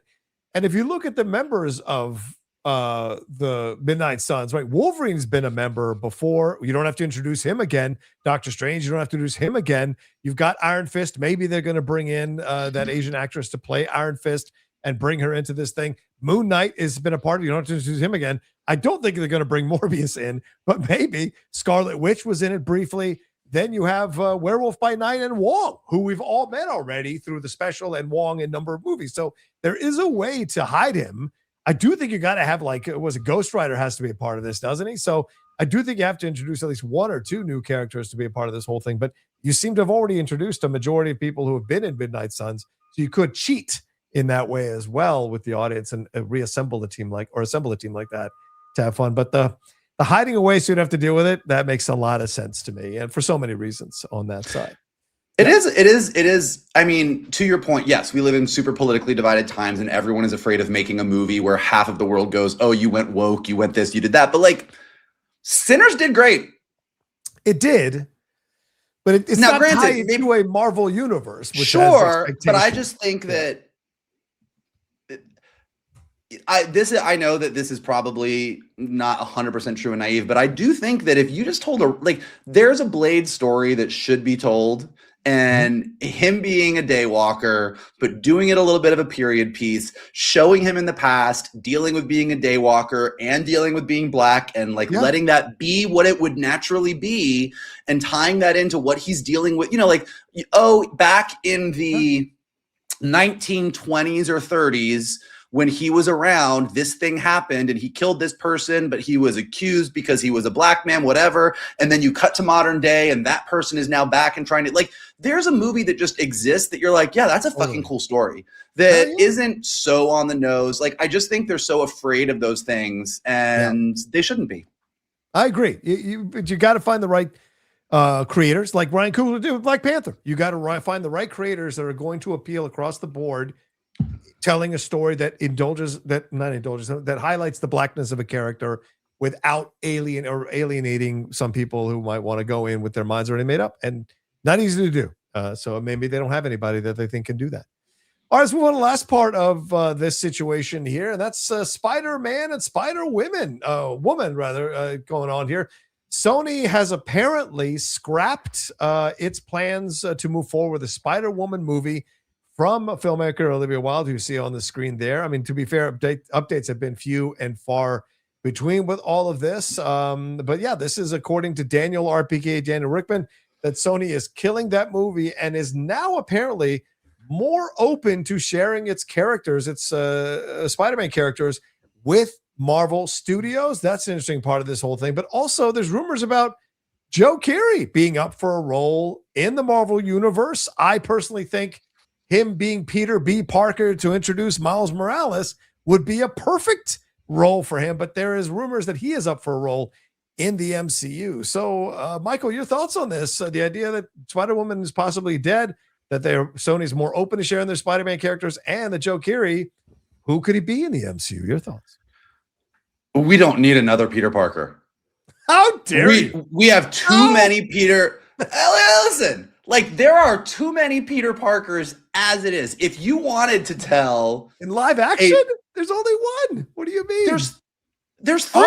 And if you look at the members of the Midnight Suns, right? Wolverine's been a member before. You don't have to introduce him again. Doctor Strange, you don't have to introduce him again. You've got Iron Fist. Maybe they're going to bring in that Asian actress to play Iron Fist. and bring her into this thing. Moon Knight has been a part of, you don't have to introduce him again. I don't think they're going to bring Morbius in, but maybe Scarlet Witch was in it briefly. Then you have Werewolf by Night and Wong, who we've all met already through the special, and Wong in a number of movies. So there is a way to hide him. I do think you got to have, like, was a Ghost Rider has to be a part of this, doesn't he? So I do think you have to introduce at least one or two new characters to be a part of this whole thing. But you seem to have already introduced a majority of people who have been in Midnight Suns. So you could cheat in that way as well with the audience and assemble a team like that to have fun. But the hiding away so you'd have to deal with it, that makes a lot of sense to me. And for so many reasons on that side. It is. I mean, to your point, yes, we live in super politically divided times and everyone is afraid of making a movie where half of the world goes, oh, you went woke, you went this, you did that. But like, Sinners did great. It did. But it's now, not granted, tied to a Marvel universe. Which sure, but I just think that I know that this is probably not 100% true and naive, but I do think that if you just told there's a Blade story that should be told, and him being a daywalker, but doing it a little bit of a period piece, showing him in the past, dealing with being a daywalker and dealing with being black, and letting that be what it would naturally be, and tying that into what he's dealing with, back in the 1920s or 30s, when he was around, this thing happened and he killed this person, but he was accused because he was a black man, whatever. And then you cut to modern day and that person is now back and trying to, there's a movie that just exists that you're like, yeah, that's a fucking cool story that isn't so on the nose. I just think they're so afraid of those things, and they shouldn't be. I agree. You got to find the right creators, like Ryan Coogler did with Black Panther. You got to find the right creators that are going to appeal across the board, telling a story that highlights the blackness of a character without alienating some people who might want to go in with their minds already made up, and not easy to do. So maybe they don't have anybody that they think can do that. All right, let's move on to the last part of this situation here, and that's Spider-Man and Spider-Woman, going on here. Sony has apparently scrapped its plans to move forward with a Spider-Woman movie from a filmmaker, Olivia Wilde, who you see on the screen there. I mean, to be fair, updates have been few and far between with all of this. But yeah, this is according to Daniel Rickman, that Sony is killing that movie and is now apparently more open to sharing its characters, its Spider-Man characters, with Marvel Studios. That's an interesting part of this whole thing. But also there's rumors about Joe Keery being up for a role in the Marvel universe. I personally think him being Peter B. Parker to introduce Miles Morales would be a perfect role for him, but there is rumors that he is up for a role in the MCU. So, Michael, your thoughts on this? The idea that Spider-Woman is possibly dead, that Sony's more open to sharing their Spider-Man characters, and that Joe Keery, who could he be in the MCU? Your thoughts? We don't need another Peter Parker. How dare you? We have too many Peter. Listen. There are too many Peter Parkers as it is. If you wanted to tell in live action, there's only one. What do you mean? There's three.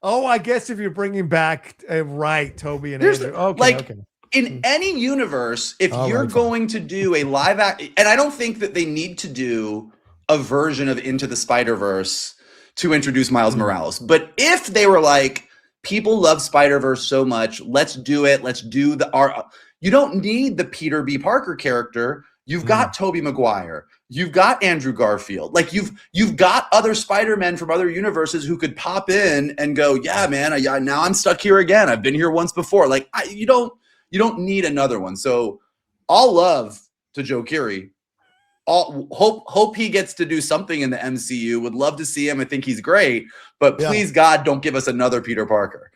Oh, I guess if you're bringing back Toby and Andrew. Okay. In any universe, if you're going to do a live act, and I don't think that they need to do a version of Into the Spider-Verse to introduce Miles Morales, but if they were like, people love Spider-Verse so much, let's do it. Let's do you don't need the Peter B. Parker character. You've got Tobey Maguire. You've got Andrew Garfield. You've got other Spider-Men from other universes who could pop in and go, yeah, man, now I'm stuck here again. I've been here once before. You don't need another one. So all love to Joe Keery. Hope he gets to do something in the MCU. Would love to see him. I think he's great. But please, God, don't give us another Peter Parker.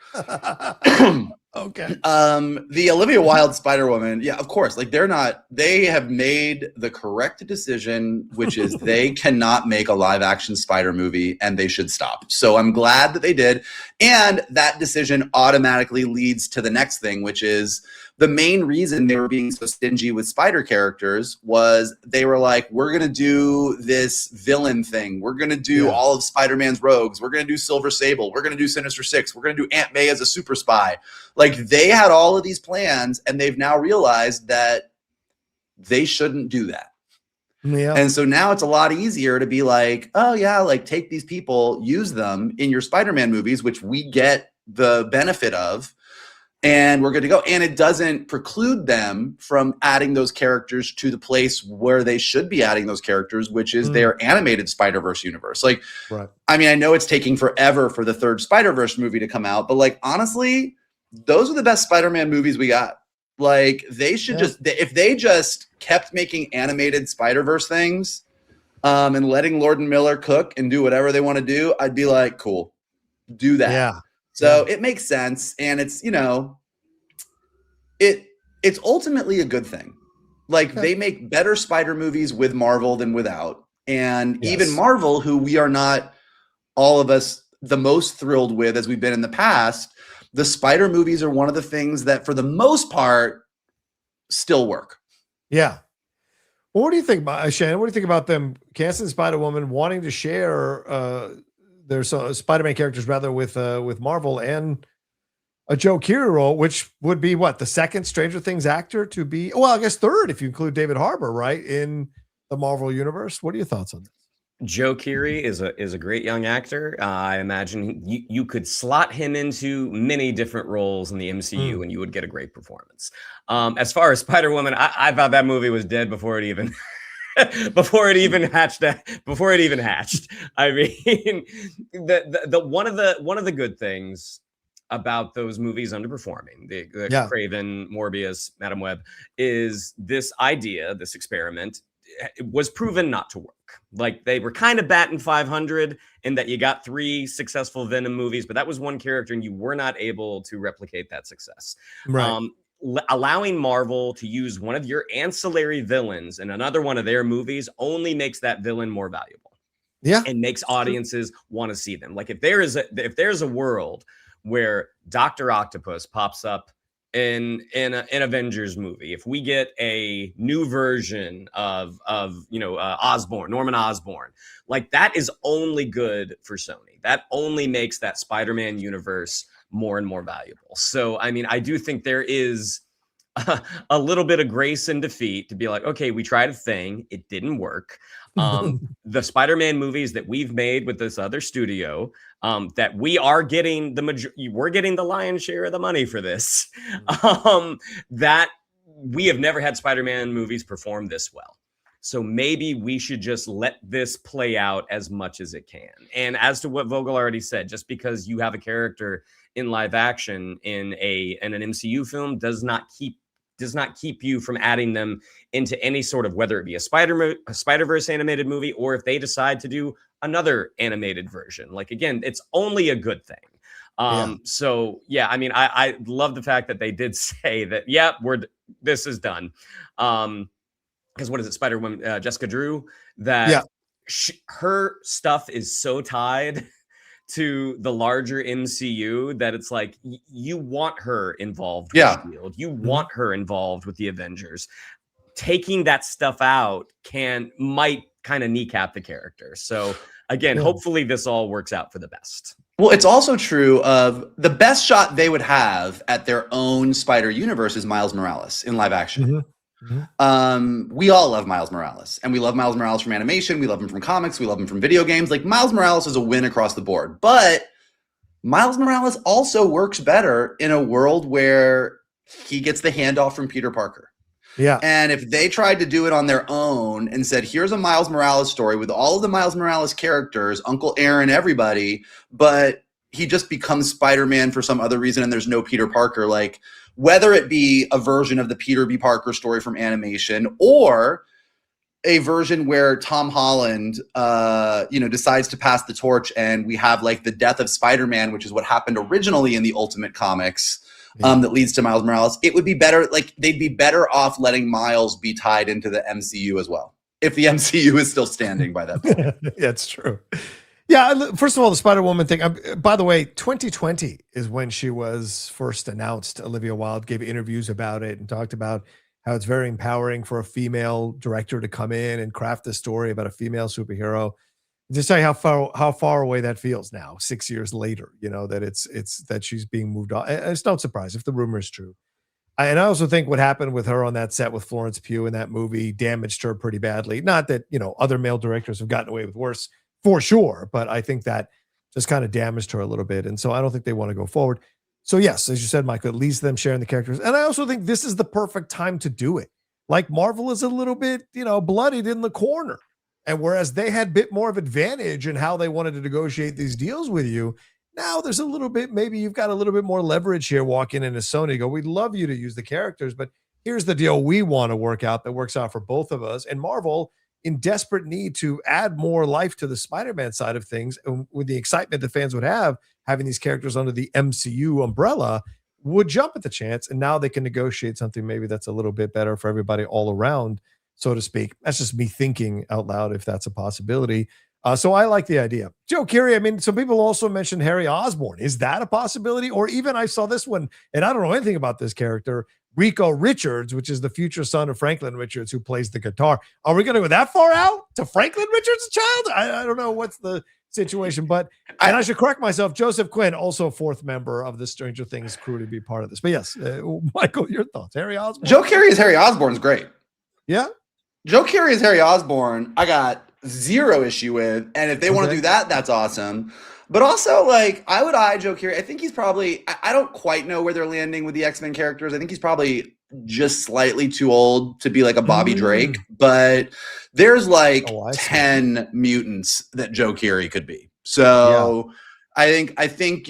Okay. The Olivia Wilde Spider-Woman, yeah, of course. They have made the correct decision, which is they cannot make a live action Spider movie, and they should stop. So I'm glad that they did. And that decision automatically leads to the next thing, which is the main reason they were being so stingy with Spider characters was they were like, we're going to do this villain thing. We're going to do all of Spider-Man's rogues. We're going to do Silver Sable. We're going to do Sinister Six. We're going to do Aunt May as a super spy. They had all of these plans, and they've now realized that they shouldn't do that. Yeah. And so now it's a lot easier to be like, oh yeah, like take these people, use them in your Spider-Man movies, which we get the benefit of, and we're good to go. And it doesn't preclude them from adding those characters to the place where they should be adding those characters, which is their animated Spider-Verse universe. Like, right. I mean, I know it's taking forever for the third Spider-Verse movie to come out, but like, honestly, those are the best Spider-Man movies we got. Like, they should if they just kept making animated Spider-Verse things and letting Lord and Miller cook and do whatever they want to do, I'd be like, cool, do that. Yeah. So it makes sense, and it's, you know, it's ultimately a good thing. Like, they make better Spider movies with Marvel than without. And even Marvel, who we are not, all of us, the most thrilled with as we've been in the past, the Spider movies are one of the things that, for the most part, still work. Yeah. Well, what do you think, Shannon? What do you think about them casting Spider-Woman, wanting to share their Spider-Man characters rather with Marvel, and a Joe Keery role, which would be what, the second Stranger Things actor to be, well, I guess third if you include David Harbour, right, in the Marvel universe. What are your thoughts on this? Joe Keery is a great young actor. I imagine you could slot him into many different roles in the MCU and you would get a great performance. As far as Spider-Woman, I thought that movie was dead before it even before it even hatched. I mean, the one of the good things about those movies underperforming, the Craven, Morbius, Madam Web, is this idea, this experiment was proven not to work. Like, they were kind of batting 500 in that you got 3 successful Venom movies, but that was one character and you were not able to replicate that success. Right. Allowing Marvel to use one of your ancillary villains in another one of their movies only makes that villain more valuable. Yeah. And makes audiences want to see them. Like, if there's a world where Dr. Octopus pops up in an Avengers movie, if we get a new version of Norman Osborn, like, that is only good for Sony. That only makes that Spider-Man universe more and more valuable. So, I mean, I do think there is a little bit of grace in defeat to be like, okay, we tried a thing, it didn't work. The Spider-Man movies that we've made with this other studio, that we are getting we're getting the lion's share of the money for this. That we have never had Spider-Man movies perform this well. So maybe we should just let this play out as much as it can. And as to what Vogel already said, just because you have a character in live action in an MCU film does not keep you from adding them into any sort of, whether it be a Spider-Verse animated movie, or if they decide to do another animated version. Like, again, it's only a good thing. So yeah, I mean, I love the fact that they did say that, this is done. Because what is it, Spider-Woman, Jessica Drew, that her stuff is so tied to the larger MCU that it's like, you want her involved with Shield. You want her involved with the Avengers. Taking that stuff out might kind of kneecap the character. So again, hopefully this all works out for the best. Well, it's also true of the best shot they would have at their own Spider universe is Miles Morales in live action. We all love Miles Morales, and we love Miles Morales from animation. We love him from comics. We love him from video games. Like, Miles Morales is a win across the board, but Miles Morales also works better in a world where he gets the handoff from Peter Parker. Yeah. And if they tried to do it on their own and said, here's a Miles Morales story with all of the Miles Morales characters, Uncle Aaron, everybody, but he just becomes Spider-Man for some other reason and there's no Peter Parker, like, whether it be a version of the Peter B. Parker story from animation or a version where Tom Holland, decides to pass the torch and we have like the death of Spider-Man, which is what happened originally in the Ultimate Comics, that leads to Miles Morales. It would be better. Like, they'd be better off letting Miles be tied into the MCU as well, if the MCU is still standing by that point. Yeah, it's true. Yeah, first of all, the Spider-Woman thing. By the way, 2020 is when she was first announced. Olivia Wilde gave interviews about it and talked about how it's very empowering for a female director to come in and craft a story about a female superhero. Just tell you how far away that feels now, 6 years later. You know, that it's that she's being moved on. And it's no surprise if the rumor is true. And I also think what happened with her on that set with Florence Pugh in that movie damaged her pretty badly. Not that, other male directors have gotten away with worse for sure, but I think that just kind of damaged her a little bit. And so I don't think they want to go forward. So yes, as you said, Michael, at least them sharing the characters. And I also think this is the perfect time to do it. Like Marvel is a little bit, bloodied in the corner. And whereas they had a bit more of advantage in how they wanted to negotiate these deals with you, now there's a little bit, maybe you've got a little bit more leverage here walking into Sony. Go, we'd love you to use the characters, but here's the deal we want to work out that works out for both of us. And Marvel, in desperate need to add more life to the Spider-Man side of things, and with the excitement that fans would have having these characters under the MCU umbrella, would jump at the chance. And now they can negotiate something maybe that's a little bit better for everybody all around, so to speak. That's just me thinking out loud if that's a possibility. So I like the idea. Joe Keery, I mean, some people also mentioned Harry Osborn. Is that a possibility? Or even I saw this one, and I don't know anything about this character, Rico Richards, which is the future son of Franklin Richards, who plays the guitar. Are we going to go that far out to Franklin Richards' child? I don't know what's the situation, but and I should correct myself. Joseph Quinn, also a fourth member of the Stranger Things crew, to be part of this. But yes, Michael, your thoughts? Harry Osborn? Joe Keery as Harry Osborn is great. Yeah? Joe Keery as Harry Osborn, I got zero issue with, and if they want to do that, that's awesome. But also, like, I would eye Joe Keery. I think he's probably, I don't quite know where they're landing with the X-Men characters. I think he's probably just slightly too old to be like a Bobby Drake, but there's like 10 mutants that Joe Keery could be. So I think,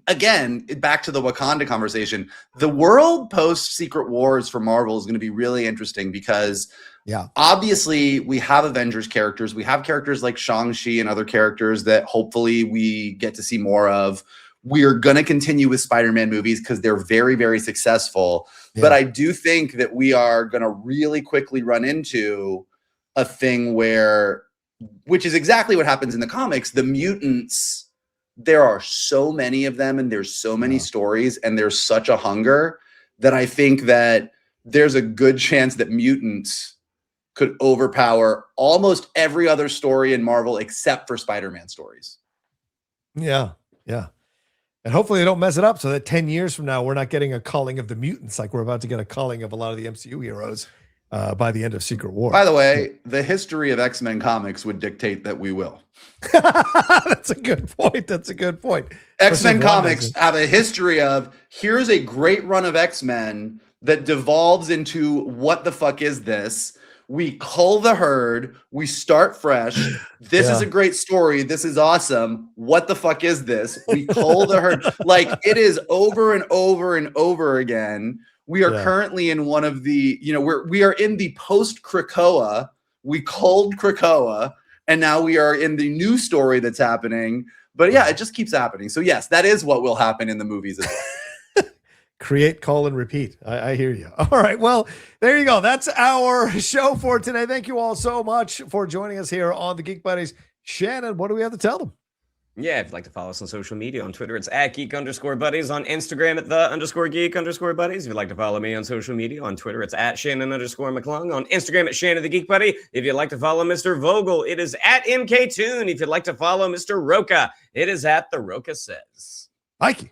again, back to the Wakanda conversation, the world post Secret Wars for Marvel is going to be really interesting because obviously we have Avengers characters. We have characters like Shang-Chi and other characters that hopefully we get to see more of. We're going to continue with Spider-Man movies because they're very, very successful. Yeah. But I do think that we are going to really quickly run into a thing which is exactly what happens in the comics. The mutants, there are so many of them and there's so many stories and there's such a hunger that I think that there's a good chance that mutants could overpower almost every other story in Marvel except for Spider-Man stories. Yeah. Yeah. And hopefully they don't mess it up so that 10 years from now, we're not getting a culling of the mutants like we're about to get a culling of a lot of the MCU heroes by the end of Secret War. By the way, the history of X-Men comics would dictate that we will. That's a good point. That's a good point. X-Men comics have a history of, here's a great run of X-Men that devolves into what the fuck is this? We cull the herd. We start fresh. This is a great story. This is awesome. What the fuck is this? We cull the herd. Like, it is over and over and over again. We are currently in one of the, we are in the post Krakoa. We culled Krakoa, and now we are in the new story that's happening. But yeah, it just keeps happening. So yes, that is what will happen in the movies as well. Create, call, and repeat. I hear you. All right. Well, there you go. That's our show for today. Thank you all so much for joining us here on the Geek Buddies. Shannon, what do we have to tell them? Yeah, if you'd like to follow us on social media, on Twitter, it's @geek_buddies. On Instagram, at @the_geek_buddies. If you'd like to follow me on social media, on Twitter, it's @Shannon_MClung. On Instagram, at Shannon the Geek Buddy. If you'd like to follow Mr. Vogel, it is @MKToon. If you'd like to follow Mr. Rocha, it is @The Rocha Says. Thank you.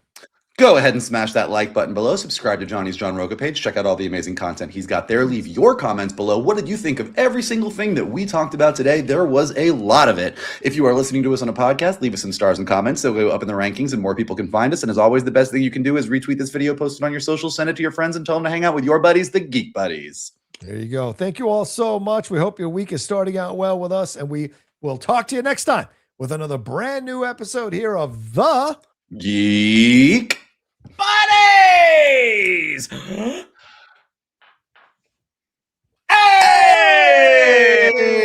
Go ahead and smash that like button below. Subscribe to Johnny's John Rocha page. Check out all the amazing content he's got there. Leave your comments below. What did you think of every single thing that we talked about today? There was a lot of it. If you are listening to us on a podcast, leave us some stars and comments so we'll go up in the rankings and more people can find us. And as always, the best thing you can do is retweet this video, post it on your socials, send it to your friends, and tell them to hang out with your buddies, the Geek Buddies. There you go. Thank you all so much. We hope your week is starting out well with us, and we will talk to you next time with another brand new episode here of the Geek Buddies! Hey!